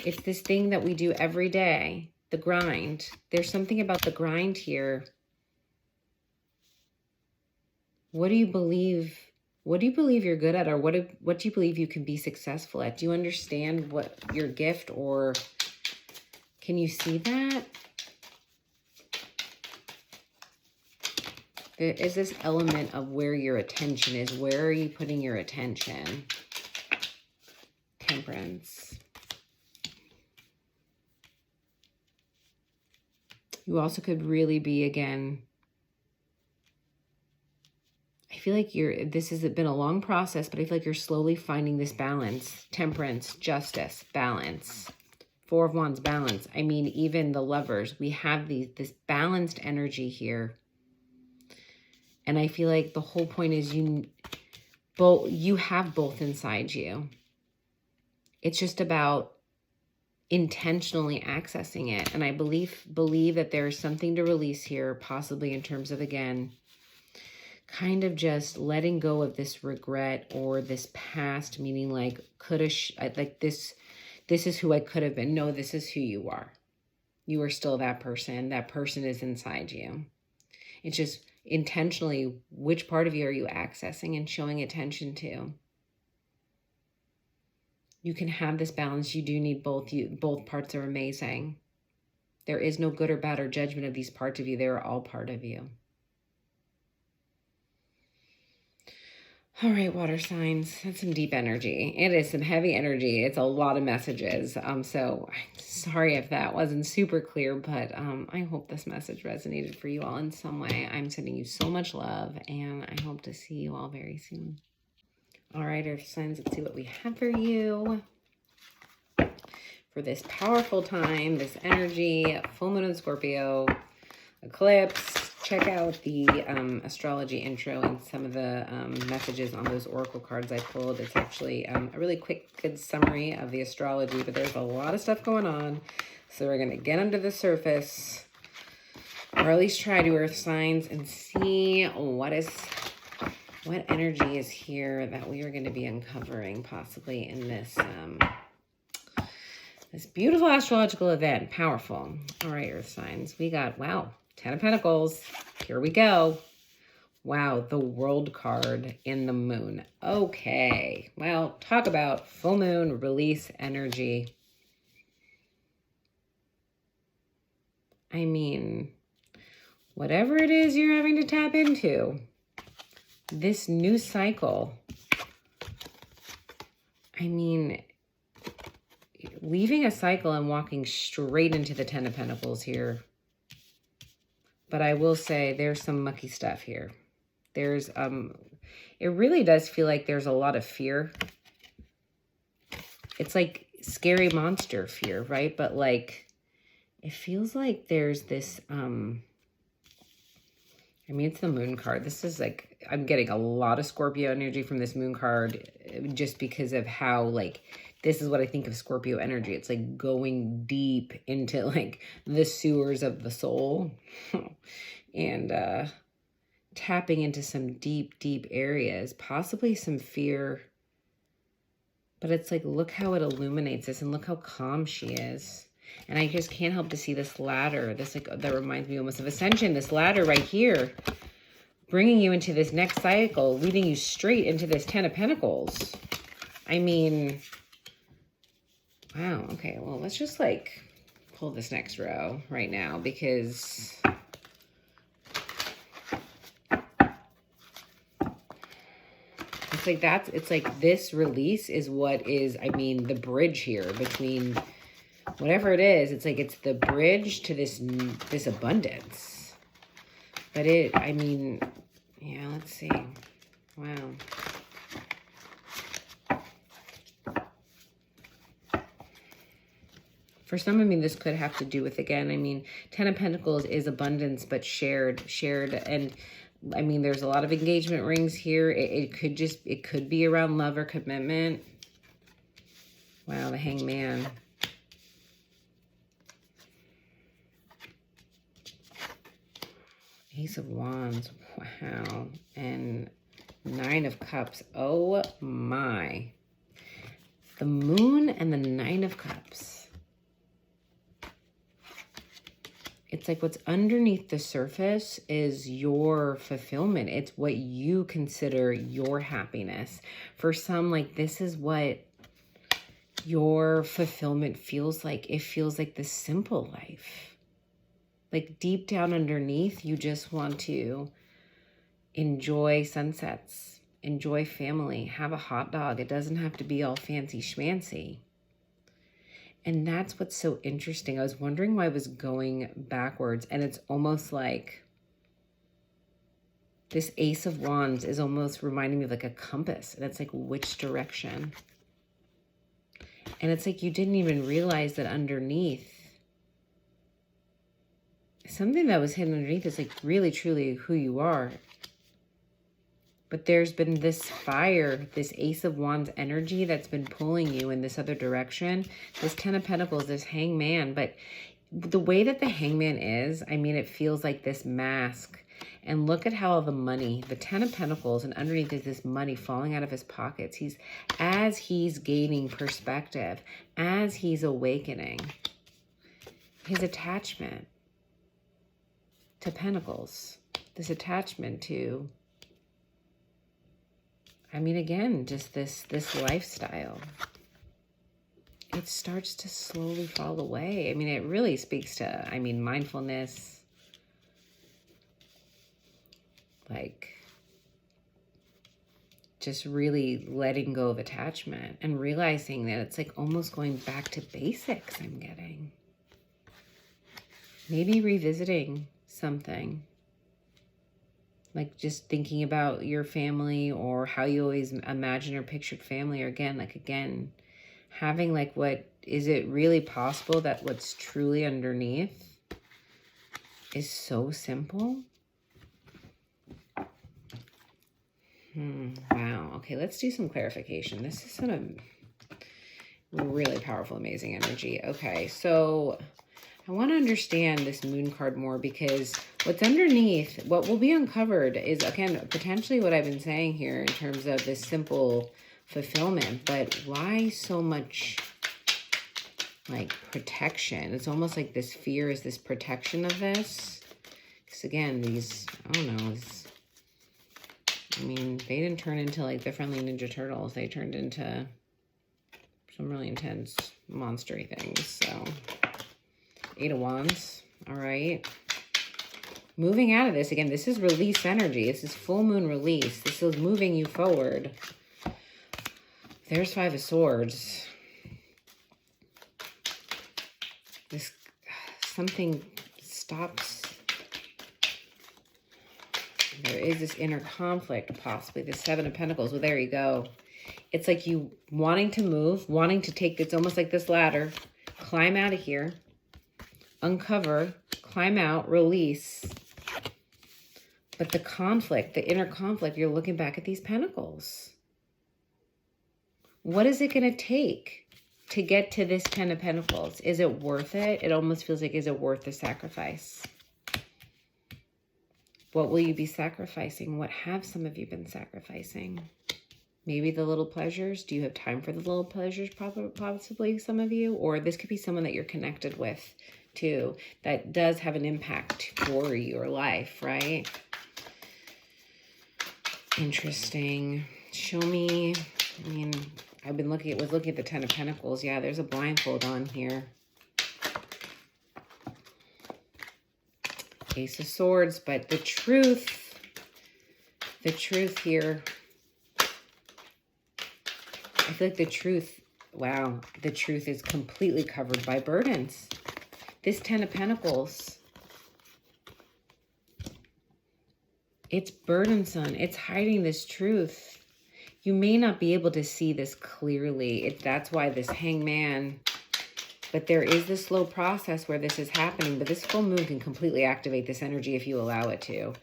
It's this thing that we do every day, the grind. There's something about the grind here. What do you believe? What do you believe you're good at? Or what do you believe you can be successful at? Do you understand what your gift, or can you see that? There is this element of where your attention is. Where are you putting your attention? Temperance. You also could really be, again, I feel like this has been a long process, but I feel like you're slowly finding this balance. Temperance, justice, balance. Four of Wands, balance. I mean, even the Lovers, we have this balanced energy here. And I feel like the whole point is you have both inside you. It's just about intentionally accessing it. And I believe that there is something to release here, possibly in terms of, again, kind of just letting go of this regret or this past, meaning like coulda, like this is who I could have been. No, this is who you are. You are still that person. That person is inside you. It's just intentionally, which part of you are you accessing and showing attention to? You can have this balance. You do need both. Both parts are amazing. There is no good or bad or judgment of these parts of you. They are all part of you. All right, water signs. That's some deep energy. It is some heavy energy. It's a lot of messages. So sorry if that wasn't super clear, but I hope this message resonated for you all in some way. I'm sending you so much love, and I hope to see you all very soon. All right, Earth signs, let's see what we have for you for this powerful time, this energy, full moon in Scorpio, eclipse. Check out the astrology intro and some of the messages on those oracle cards I pulled. It's actually a really quick, good summary of the astrology, but there's a lot of stuff going on. So we're going to get under the surface, or at least try to, Earth signs, and see what energy is here that we are going to be uncovering possibly in this this beautiful astrological event. Powerful. All right, Earth signs. We got, wow, 10 of Pentacles. Here we go. Wow, the World card in the moon. Okay. Well, talk about full moon release energy. I mean, whatever it is you're having to tap into, this new cycle, I mean, leaving a cycle and walking straight into the 10 of Pentacles here. But I will say there's some mucky stuff here. There's, it really does feel like there's a lot of fear. It's like scary monster fear, right? But like, it feels like there's this, I mean, it's the moon card. This is like, I'm getting a lot of Scorpio energy from this moon card just because of how, like, this is what I think of Scorpio energy. It's like going deep into like the sewers of the soul and tapping into some deep, deep areas, possibly some fear, But it's like, look how it illuminates this, and look how calm she is. And I just can't help to see this ladder. This, like, that reminds me almost of Ascension. This ladder right here, bringing you into this next cycle, leading you straight into this 10 of Pentacles. I mean, wow. Okay, well, let's just, like, pull this next row right now, because it's like it's like this release is what is, I mean, the bridge here between whatever it is. It's like it's the bridge to this abundance. But it, I mean, yeah, let's see. Wow. For some, I mean, this could have to do with, again, I mean, 10 of Pentacles is abundance, but shared. And I mean, there's a lot of engagement rings here. It could be around love or commitment. Wow, the Hangman. Ace of Wands, wow. And Nine of Cups, oh my. The Moon and the Nine of Cups. It's like what's underneath the surface is your fulfillment. It's what you consider your happiness. For some, like, this is what your fulfillment feels like. It feels like the simple life. Like deep down underneath, you just want to enjoy sunsets, enjoy family, have a hot dog. It doesn't have to be all fancy schmancy. And that's what's so interesting. I was wondering why I was going backwards, and it's almost like this Ace of Wands is almost reminding me of like a compass, and it's like, which direction? And it's like you didn't even realize that underneath, something that was hidden underneath is like really truly who you are. But there's been this fire, this Ace of Wands energy that's been pulling you in this other direction. This 10 of Pentacles, this Hangman. But the way that the Hangman is, I mean, it feels like this mask. And look at how the money, the 10 of Pentacles, and underneath is this money falling out of his pockets. As he's gaining perspective, as he's awakening, his attachment to Pentacles, this attachment to, I mean, again, just this lifestyle, it starts to slowly fall away. I mean, it really speaks to, I mean, mindfulness, like just really letting go of attachment and realizing that it's like almost going back to basics. I'm getting maybe revisiting something. Like just thinking about your family or how you always imagine or pictured family, or again, having like, what is it really possible that what's truly underneath is so simple? Wow. Okay, let's do some clarification. This is some really powerful, amazing energy. Okay, so I want to understand this Moon card more, because what's underneath, what will be uncovered is, again, potentially what I've been saying here in terms of this simple fulfillment. But why so much like protection? It's almost like this fear is this protection of this. Because again, these, I don't know, I mean, they didn't turn into like the friendly Ninja Turtles. They turned into some really intense monstery things. So 8 of Wands. All right. Moving out of this. Again, this is release energy. This is full moon release. This is moving you forward. There's 5 of Swords. This, something stops. There is this inner conflict, possibly. The 7 of Pentacles. Well, there you go. It's like you wanting to move, wanting to take, it's almost like this ladder. Climb out of here. Uncover. Climb out. Release. But the conflict, the inner conflict, you're looking back at these Pentacles. What is it going to take to get to this 10 of Pentacles? Is it worth it? It almost feels like, is it worth the sacrifice? What will you be sacrificing? What have some of you been sacrificing? Maybe the little pleasures. Do you have time for the little pleasures? Possibly some of you. Or this could be someone that you're connected with too, that does have an impact for your life, right? Interesting. Show me, I mean, I've been looking at the Ten of Pentacles. Yeah, there's a blindfold on here. Ace of Swords, but the truth here, I feel like the truth, wow, the truth is completely covered by burdens. This Ten of Pentacles, it's burdensome. It's hiding this truth. You may not be able to see this clearly. That's why this Hangman, but there is this slow process where this is happening, but this full moon can completely activate this energy if you allow it to.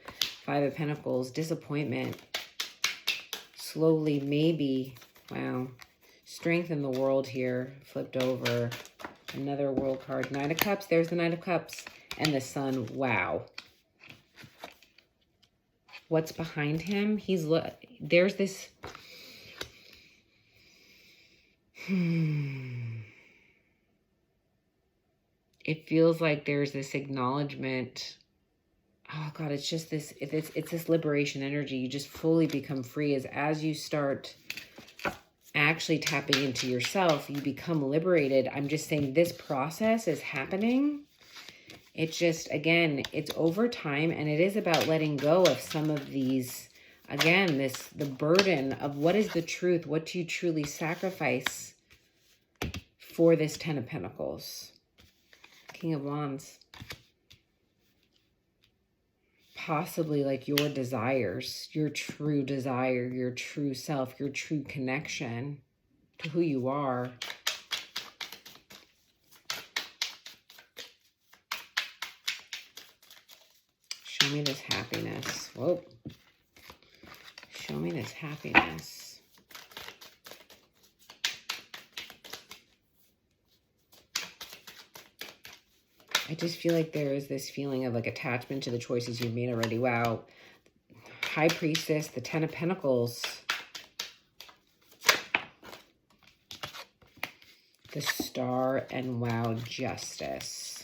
Five of Pentacles, disappointment, slowly, maybe, wow. Strength in the world here, flipped over. Another world card, Knight of Cups, there's the Knight of Cups, and the Sun, wow. What's behind him? There's this, it feels like there's this acknowledgement. Oh God, it's just this, it's this liberation energy. You just fully become free as you start actually tapping into yourself, you become liberated. I'm just saying this process is happening. It's just, again, it's over time, and it is about letting go of some of these, again, the burden of what is the truth, what do you truly sacrifice for this Ten of Pentacles. King of Wands. Possibly like your desires, your true desire, your true self, your true connection to who you are. Show me this happiness. Whoa. Show me this happiness. I just feel like there is this feeling of like attachment to the choices you've made already. Wow. High Priestess, the Ten of Pentacles. The Star, and wow, Justice.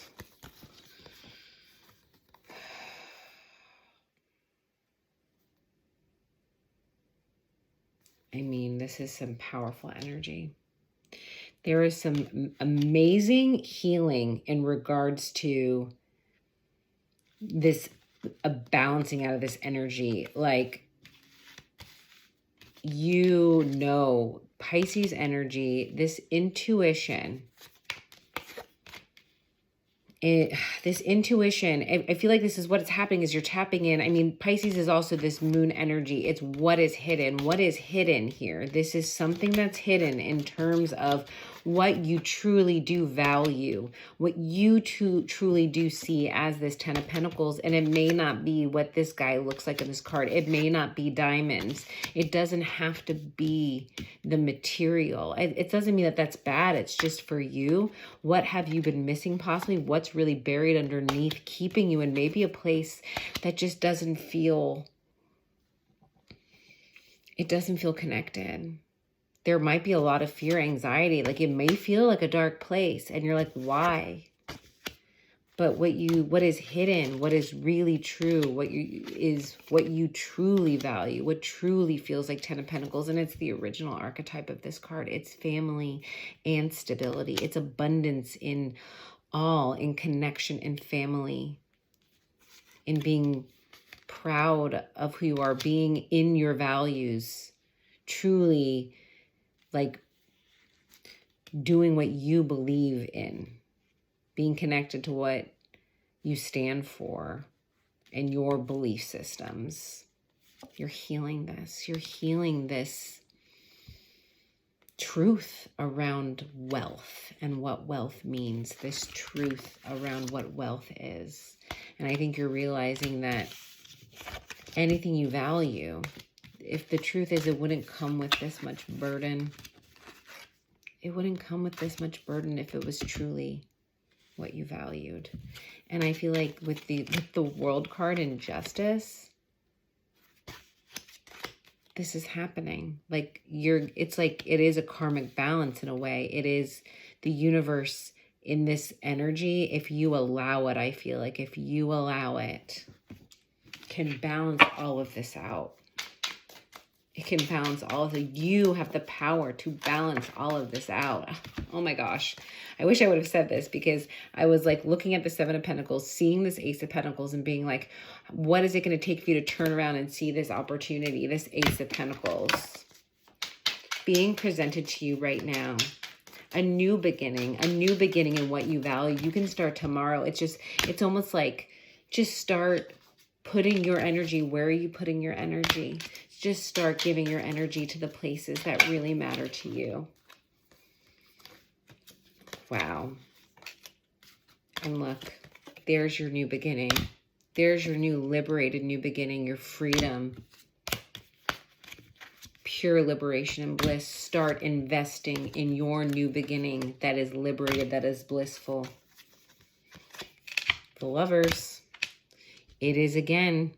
I mean, this is some powerful energy. There is some amazing healing in regards to this, a balancing out of this energy. Like, you know, Pisces energy, this intuition, this intuition, I feel like this is what's happening is you're tapping in. I mean, Pisces is also this moon energy. It's what is hidden. What is hidden here? This is something that's hidden in terms of what you truly do value, what you truly do see as this Ten of Pentacles. And it may not be what this guy looks like in this card. It may not be diamonds. It doesn't have to be the material. It doesn't mean that that's bad. It's just for you. What have you been missing possibly? What's really buried underneath, keeping you in maybe a place that just doesn't feel, it doesn't feel connected. There might be a lot of fear, anxiety, like it may feel like a dark place and you're like, why? But what is hidden, what is really true, what you truly value, what truly feels like Ten of Pentacles, and it's the original archetype of this card. It's family and stability. It's abundance in connection and family, in being proud of who you are, being in your values, truly like doing what you believe in, being connected to what you stand for and your belief systems. You're healing this. You're healing this truth around wealth and what wealth means, this truth around what wealth is. And I think you're realizing that anything you value, if the truth is it wouldn't come with this much burden. It wouldn't come with this much burden if it was truly what you valued. And I feel like with the World card and Justice, this is happening. Like it's like, it is a karmic balance in a way. It is the universe in this energy. If you allow it, I feel like if you allow it, can balance all of this out. It can balance all of it. You have the power to balance all of this out. Oh my gosh. I wish I would have said this, because I was like looking at the Seven of Pentacles, seeing this Ace of Pentacles and being like, what is it going to take for you to turn around and see this opportunity, this Ace of Pentacles being presented to you right now? A new beginning in what you value. You can start tomorrow. It's almost like, just start putting your energy. Where are you putting your energy? Just start giving your energy to the places that really matter to you. Wow. And look, there's your new beginning. There's your new liberated new beginning, your freedom. Pure liberation and bliss. Start investing in your new beginning that is liberated, that is blissful. The Lovers. It is, again,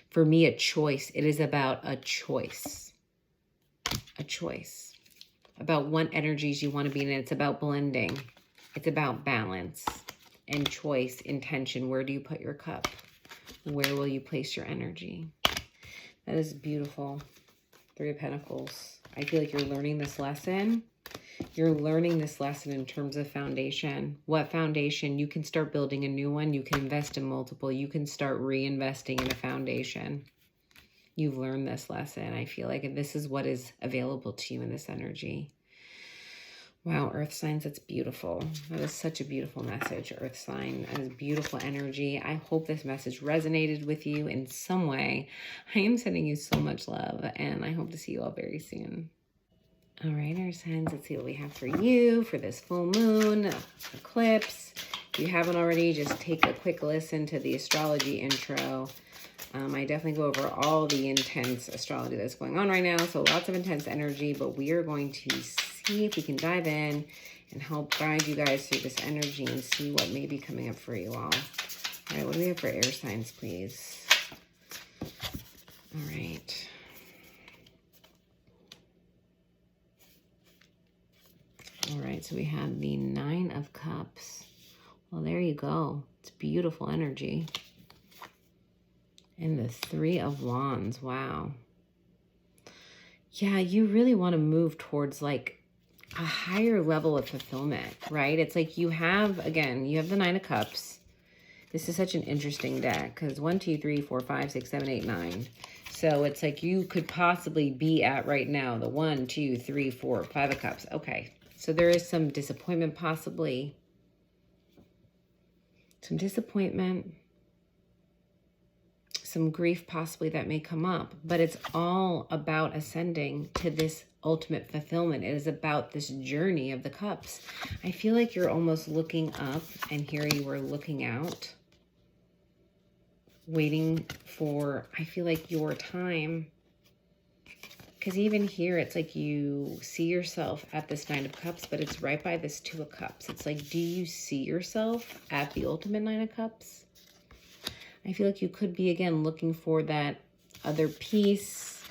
for me, a choice. It is about a choice. A choice. About what energies you want to be in. It's about blending. It's about balance and choice, intention. Where do you put your cup? Where will you place your energy? That is beautiful. Three of Pentacles. I feel like you're learning this lesson. You're learning this lesson in terms of foundation. What foundation? You can start building a new one. You can invest in multiple. You can start reinvesting in a foundation. You've learned this lesson. I feel like this is what is available to you in this energy. Wow, Earth signs, that's beautiful. That is such a beautiful message, Earth sign. That is beautiful energy. I hope this message resonated with you in some way. I am sending you so much love, and I hope to see you all very soon. All right, Earth signs, let's see what we have for you for this full moon, eclipse. If you haven't already, just take a quick listen to the astrology intro. I definitely go over all the intense astrology that's going on right now. So lots of intense energy, but we are going to see if we can dive in and help guide you guys through this energy and see what may be coming up for you all. All right, what do we have for air signs, please? All right. All right, so we have the Nine of Cups. Well, there you go. It's beautiful energy. And the Three of Wands. Wow. Yeah, you really want to move towards like a higher level of fulfillment, right? It's like you have, again, you have the Nine of Cups. This is such an interesting deck because 1, 2, 3, 4, 5, 6, 7, 8, 9. So it's like you could possibly be at right now the 1, 2, 3, 4, 5 of Cups. Okay, so there is some disappointment possibly. Some disappointment. Some grief possibly that may come up, but it's all about ascending to this ultimate fulfillment. It is about this journey of the cups. I feel like you're almost looking up, and here you are looking out, waiting for, I feel like, your time. Because even here, it's like you see yourself at this Nine of Cups, but it's right by this Two of Cups. It's like, do you see yourself at the ultimate Nine of Cups? I feel like you could be, again, looking for that other piece,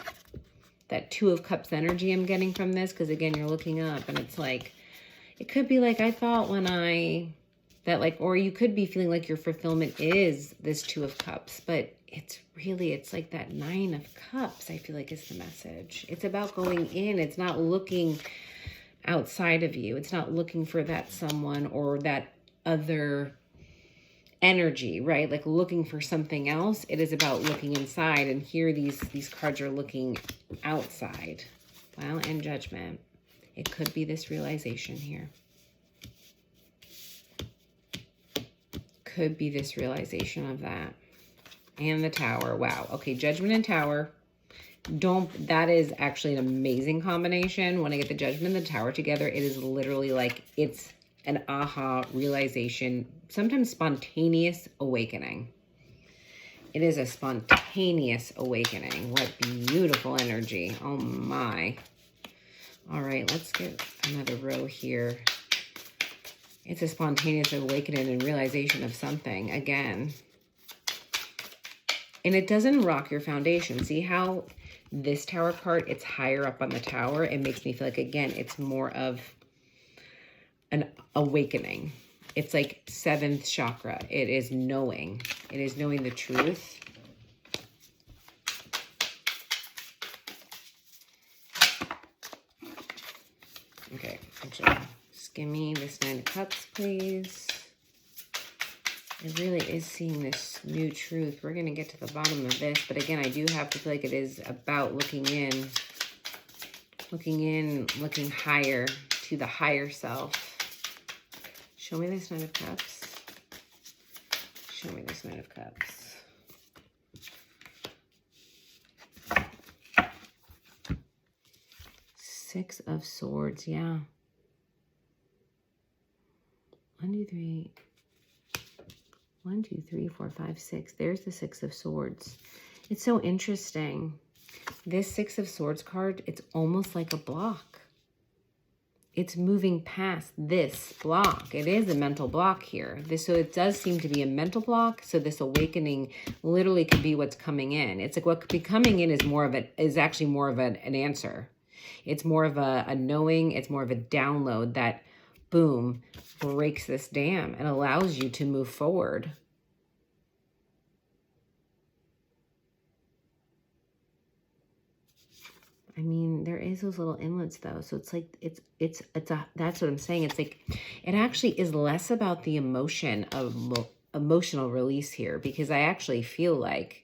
that Two of Cups energy I'm getting from this. Because, again, you're looking up and it's like, it could be like, I thought when or you could be feeling like your fulfillment is this Two of Cups. But it's really, it's like that Nine of Cups, I feel like, is the message. It's about going in. It's not looking outside of you. It's not looking for that someone or that other energy, right? Like looking for something else. It is about looking inside, and here these cards are looking outside. Wow, and Judgment. It could be this realization here. Could be this realization of that. And the Tower. Wow. Okay, Judgment and Tower. That is actually an amazing combination. When I get the Judgment and the Tower together, it is literally like, it's an aha realization, sometimes spontaneous awakening. It is a spontaneous awakening. What beautiful energy. Oh my. All right, let's get another row here. It's a spontaneous awakening and realization of something again. And it doesn't rock your foundation. See how this tower card, it's higher up on the tower. It makes me feel like, again, it's more of an awakening. It's like 7th chakra. It is knowing. It is knowing the truth. Okay, actually, give me this 9 of Cups, please. It really is seeing this new truth. We're going to get to the bottom of this. But again, I do have to feel like it is about looking looking higher to the higher self. Show me this 9 of Cups. Show me this 9 of Cups. Six of Swords, yeah. 1, 2, 3. 1, 2, 3, 4, 5, 6. There's the 6 of Swords. It's so interesting. This 6 of Swords card, it's almost like a block. It's moving past this block. It is a mental block here. So it does seem to be a mental block. So this awakening literally could be what's coming in. It's like what could be coming in is actually more of an answer. It's more of a knowing. It's more of a download that, boom, breaks this dam and allows you to move forward. I mean, there is those little inlets though. So it's like, that's what I'm saying. It's like, it actually is less about the emotion of emotional release here, because I actually feel like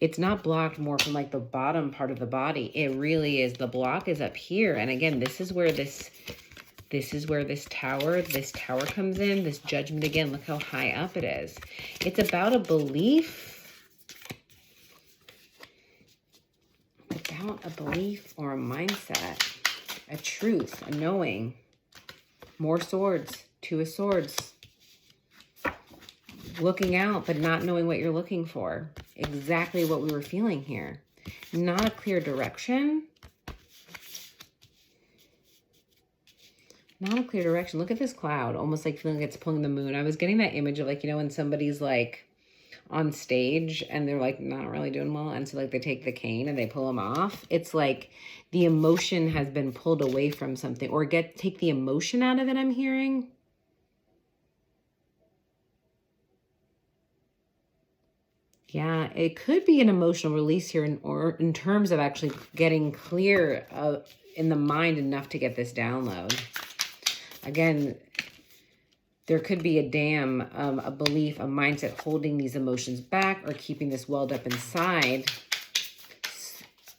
it's not blocked more from like the bottom part of the body. It really is. The block is up here. And again, this is where this tower comes in, this judgment again. Look how high up it is. It's about a belief. About a belief or a mindset, a truth, a knowing. More swords, 2 of Swords. Looking out, but not knowing what you're looking for. Exactly what we were feeling here. Not a clear direction. Not a clear direction. Look at this cloud, almost like feeling like it's pulling the moon. I was getting that image of like, you know, when somebody's like on stage and they're like not really doing well, and so like they take the cane and they pull them off. It's like the emotion has been pulled away from something, or take the emotion out of it, I'm hearing. Yeah, it could be an emotional release here, or in terms of actually getting clear in the mind enough to get this download. Again, there could be a dam, a belief, a mindset holding these emotions back or keeping this welled up inside.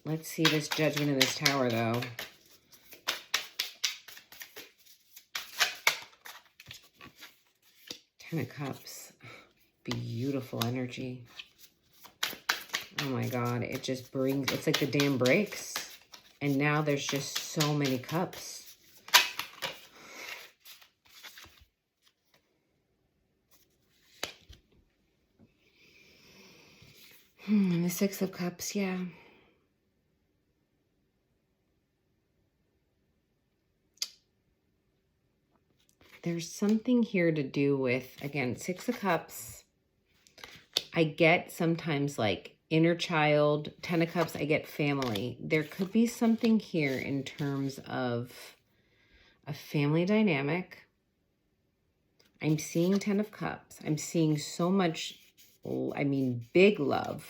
Let's see this judgment in this tower, though. Ten of Cups. Beautiful energy. Oh my God, it just brings, it's like the dam breaks. And now there's just so many cups. And the 6 of Cups, yeah. There's something here to do with, again, 6 of Cups. I get sometimes like inner child. 10 of Cups, I get family. There could be something here in terms of a family dynamic. I'm seeing 10 of Cups. I'm seeing so much, I mean, big love.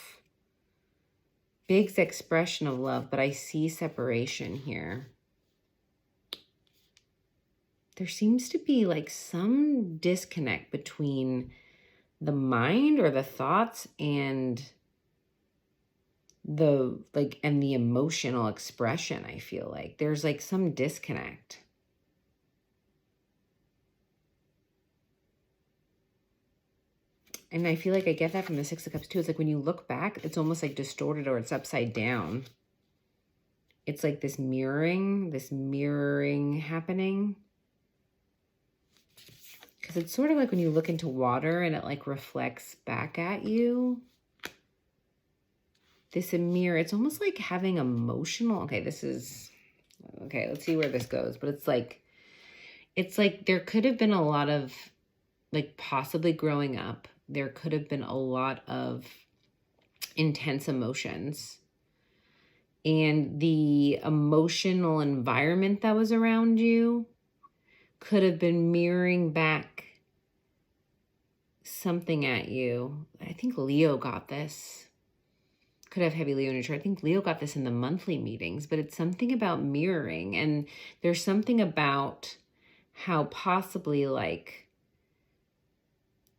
Big expression of love, but I see separation here. There seems to be like some disconnect between the mind or the thoughts and the emotional expression. I feel like there's like some disconnect. And I feel like I get that from the 6 of Cups too. It's like when you look back, it's almost like distorted or it's upside down. It's like this mirroring happening. Because it's sort of like when you look into water and it like reflects back at you. This mirror, it's almost like having emotional, okay, let's see where this goes. But it's like there could have been a lot of, like possibly growing up, there could have been a lot of intense emotions. and the emotional environment that was around you could have been mirroring back something at you. I think Leo got this. Could have heavy Leo in your chart. I think Leo got this in the monthly meetings, but it's something about mirroring. And there's something about how possibly like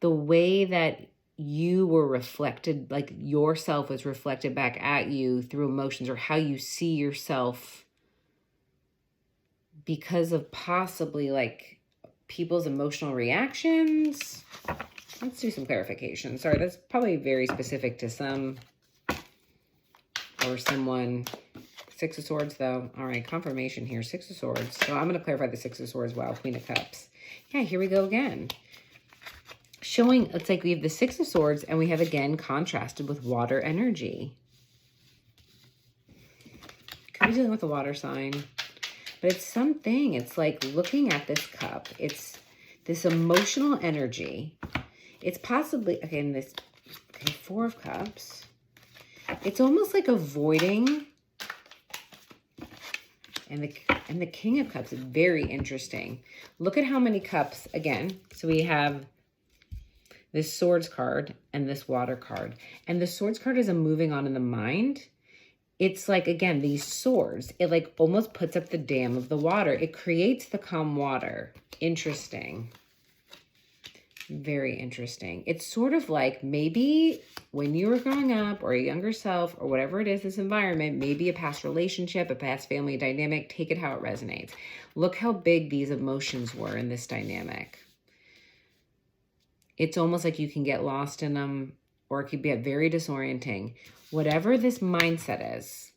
the way that you were reflected, like yourself was reflected back at you through emotions, or how you see yourself because of possibly like people's emotional reactions. Let's do some clarification. Sorry, that's probably very specific to some or someone. Six of Swords, though. All right, confirmation here. Six of Swords. So I'm going to clarify the Six of Swords. Wow, Queen of Cups. Yeah, here we go again. Showing, it's like we have the Six of Swords, and we have, again, contrasted with water energy. Could be dealing with a water sign. But it's something. It's like looking at this cup. It's this emotional energy. It's possibly, again, this Four of Cups. It's almost like avoiding, and the King of Cups is very interesting. Look at how many cups, again. So we have this Swords card and this Water card. And the Swords card is a moving on in the mind. It's like, again, these swords, it like almost puts up the dam of the water. It creates the calm water. Interesting. Very interesting. It's sort of like maybe when you were growing up, or a younger self, or whatever it is, this environment, maybe a past relationship, a past family dynamic, take it how it resonates. Look how big these emotions were in this dynamic. It's almost like you can get lost in them, or it could be very disorienting. Whatever this mindset is,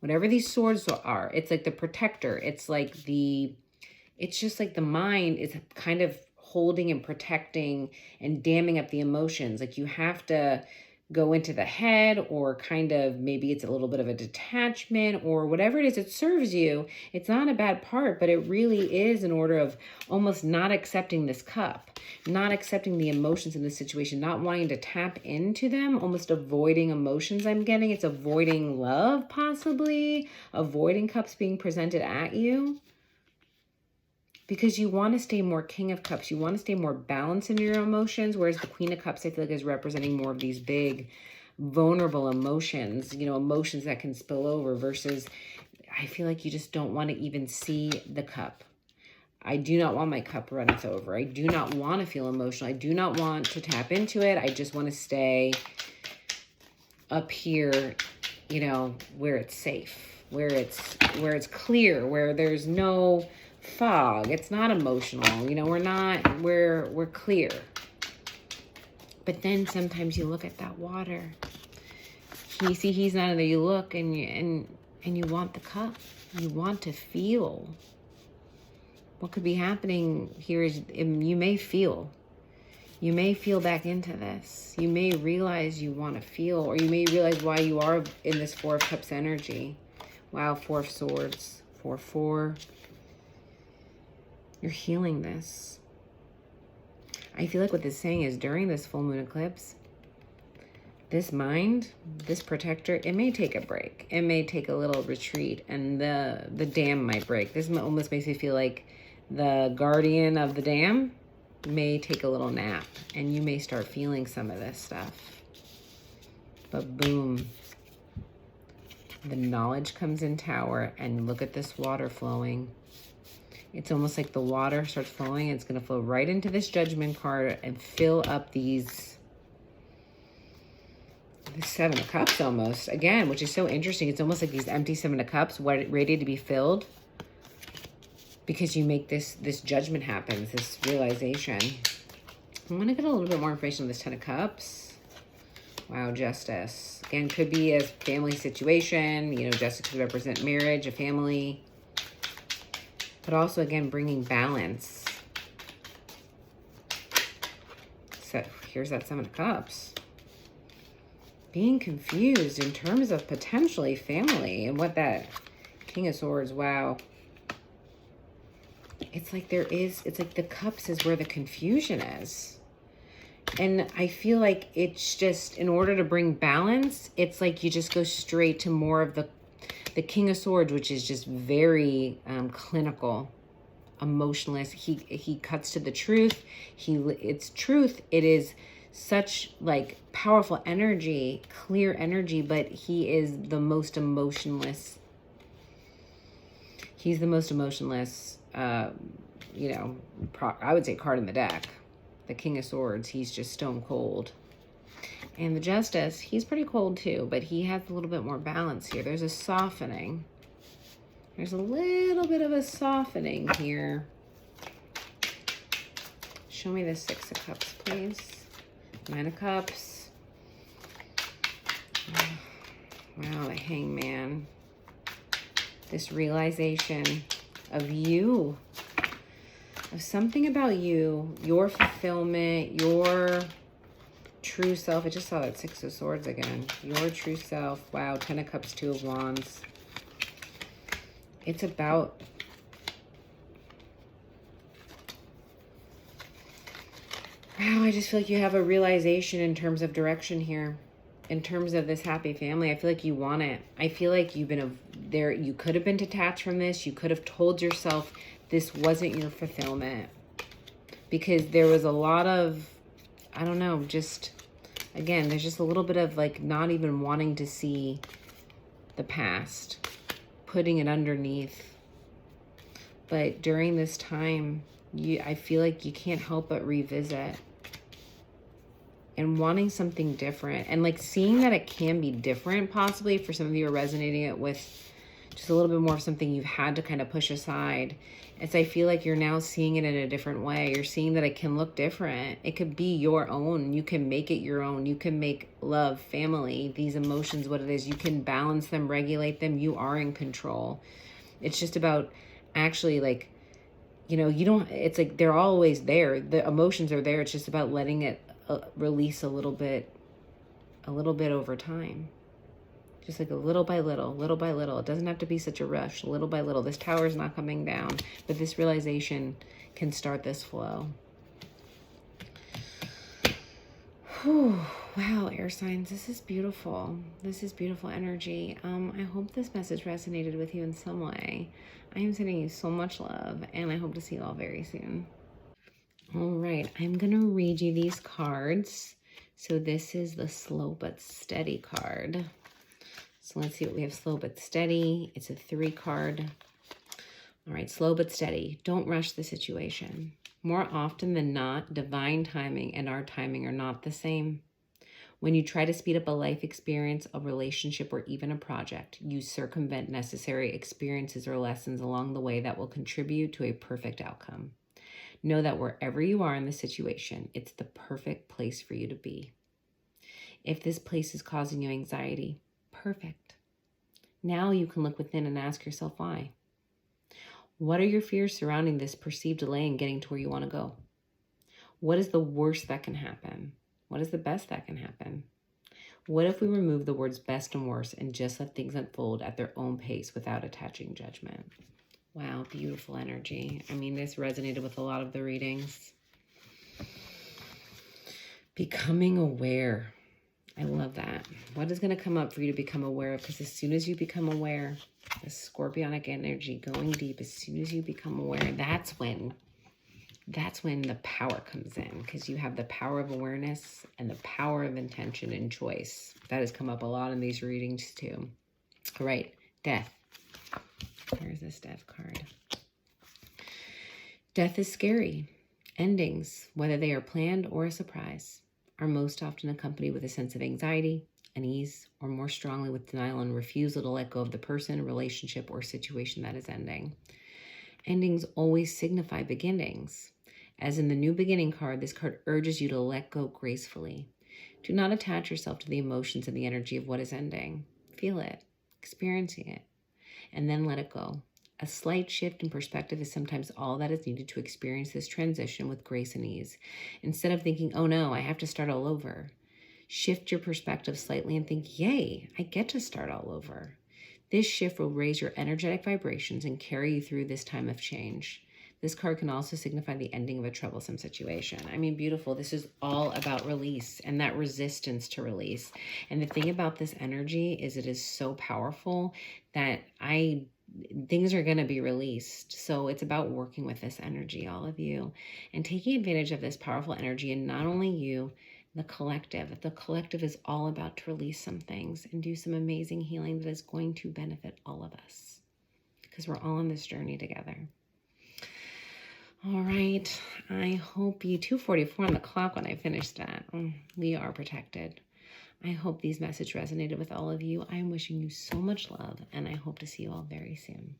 whatever these swords are, it's like the protector. It's like it's just like the mind is kind of holding and protecting and damming up the emotions. Like you have to go into the head, or kind of maybe it's a little bit of a detachment, or whatever it is, it serves you. It's not a bad part, but it really is in order of almost not accepting this cup, not accepting the emotions in this situation, not wanting to tap into them, almost avoiding emotions. I'm getting it's avoiding love, possibly avoiding cups being presented at you. Because you want to stay more King of Cups. You want to stay more balanced in your emotions. Whereas the Queen of Cups, I feel like, is representing more of these big, vulnerable emotions. You know, emotions that can spill over. Versus, I feel like you just don't want to even see the cup. I do not want my cup runneth over. I do not want to feel emotional. I do not want to tap into it. I just want to stay up here, you know, where it's safe. Where it's clear. Where there's no fog. It's not emotional. You know, we're clear. But then sometimes you look at that water. You see he's not in there. You look and you want the cup. You want to feel. What could be happening here is you may feel back into this. You may realize you want to feel, or you may realize why you are in this Four of Cups energy. Wow, Four of Swords. 4-4. You're healing this. I feel like what this is saying is during this full moon eclipse, this mind, this protector, it may take a break. It may take a little retreat, and the dam might break. This almost makes me feel like the guardian of the dam may take a little nap, and you may start feeling some of this stuff. But boom, the knowledge comes in Tower, and look at this water flowing. It's almost like the water starts flowing. It's going to flow right into this Judgment card and fill up the Seven of Cups almost. Again, which is so interesting. It's almost like these empty Seven of Cups ready to be filled. Because you make this judgment happen, this realization. I want to get a little bit more information on this Ten of Cups. Wow, Justice. Again, could be a family situation. You know, Justice could represent marriage, a family. But also, again, bringing balance. So here's that Seven of Cups. Being confused in terms of potentially family, and what that King of Swords, wow. It's like it's like the cups is where the confusion is. And I feel like it's just, in order to bring balance, it's like you just go straight to more of The King of Swords, which is just very clinical, emotionless. He cuts to the truth. It's truth. It is such like powerful energy, clear energy, but he is the most emotionless. He's the most emotionless, you know, I would say card in the deck. The King of Swords, he's just stone cold. And the Justice, he's pretty cold too, but he has a little bit more balance here. There's a softening. There's a little bit of a softening here. Show me the Six of Cups, please. Nine of Cups. Wow, the Hangman. This realization of you, of something about you, your fulfillment, your true self. I just saw that Six of Swords again. Your true self. Wow, Ten of Cups, Two of Wands. It's about wow, I just feel like you have a realization in terms of direction here. In terms of this happy family, I feel like you want it. I feel like you've been there. You could have been detached from this. You could have told yourself this wasn't your fulfillment. Because there was a lot of, I don't know, just, again, there's just a little bit of like not even wanting to see the past. Putting it underneath. But during this time, I feel like you can't help but revisit and wanting something different, and like seeing that it can be different. Possibly for some of you are resonating it with just a little bit more of something you've had to kind of push aside. As I feel like you're now seeing it in a different way. You're seeing that it can look different. It could be your own. You can make it your own. You can make love, family, these emotions what it is. You can balance them, regulate them. You are in control. It's just about actually like, you know, you don't, it's like they're always there. The emotions are there. It's just about letting it release a little bit over time. Just like a little by little, little by little. It doesn't have to be such a rush, little by little. This tower is not coming down, but this realization can start this flow. Whew. Wow, air signs, this is beautiful. This is beautiful energy. I hope this message resonated with you in some way. I am sending you so much love, and I hope to see you all very soon. All right, I'm going to read you these cards. So this is the Slow But Steady card. So let's see what we have. Slow But Steady. It's a 3 card. All right, Slow But Steady. Don't rush the situation. More often than not, divine timing and our timing are not the same. When you try to speed up a life experience, a relationship, or even a project, you circumvent necessary experiences or lessons along the way that will contribute to a perfect outcome. Know that wherever you are in the situation, it's the perfect place for you to be. If this place is causing you anxiety, perfect. Now you can look within and ask yourself why. What are your fears surrounding this perceived delay in getting to where you want to go? What is the worst that can happen? What is the best that can happen? What if we remove the words best and worst and just let things unfold at their own pace without attaching judgment? Wow, beautiful energy. I mean, this resonated with a lot of the readings. Becoming aware. I love that. What is going to come up for you to become aware of? Because as soon as you become aware, the scorpionic energy going deep, as soon as you become aware, that's when the power comes in. Because you have the power of awareness and the power of intention and choice. That has come up a lot in these readings too. All right, death. Where's this death card? Death is scary. Endings, whether they are planned or a surprise, are most often accompanied with a sense of anxiety, unease, or more strongly with denial and refusal to let go of the person, relationship, or situation that is ending. Endings always signify beginnings. As in the New Beginning card, this card urges you to let go gracefully. Do not attach yourself to the emotions and the energy of what is ending. Feel it, experiencing it, and then let it go. A slight shift in perspective is sometimes all that is needed to experience this transition with grace and ease. Instead of thinking, oh no, I have to start all over, shift your perspective slightly and think, yay, I get to start all over. This shift will raise your energetic vibrations and carry you through this time of change. This card can also signify the ending of a troublesome situation. I mean, beautiful. This is all about release and that resistance to release. And the thing about this energy is it is so powerful that things are going to be released. So it's about working with this energy, all of you, and taking advantage of this powerful energy. And not only you, the collective. The collective is all about to release some things and do some amazing healing that is going to benefit all of us, because we're all on this journey together. All right. I hope you, 2:44 on the clock when I finished that. We are protected. I hope these messages resonated with all of you. I'm wishing you so much love, and I hope to see you all very soon.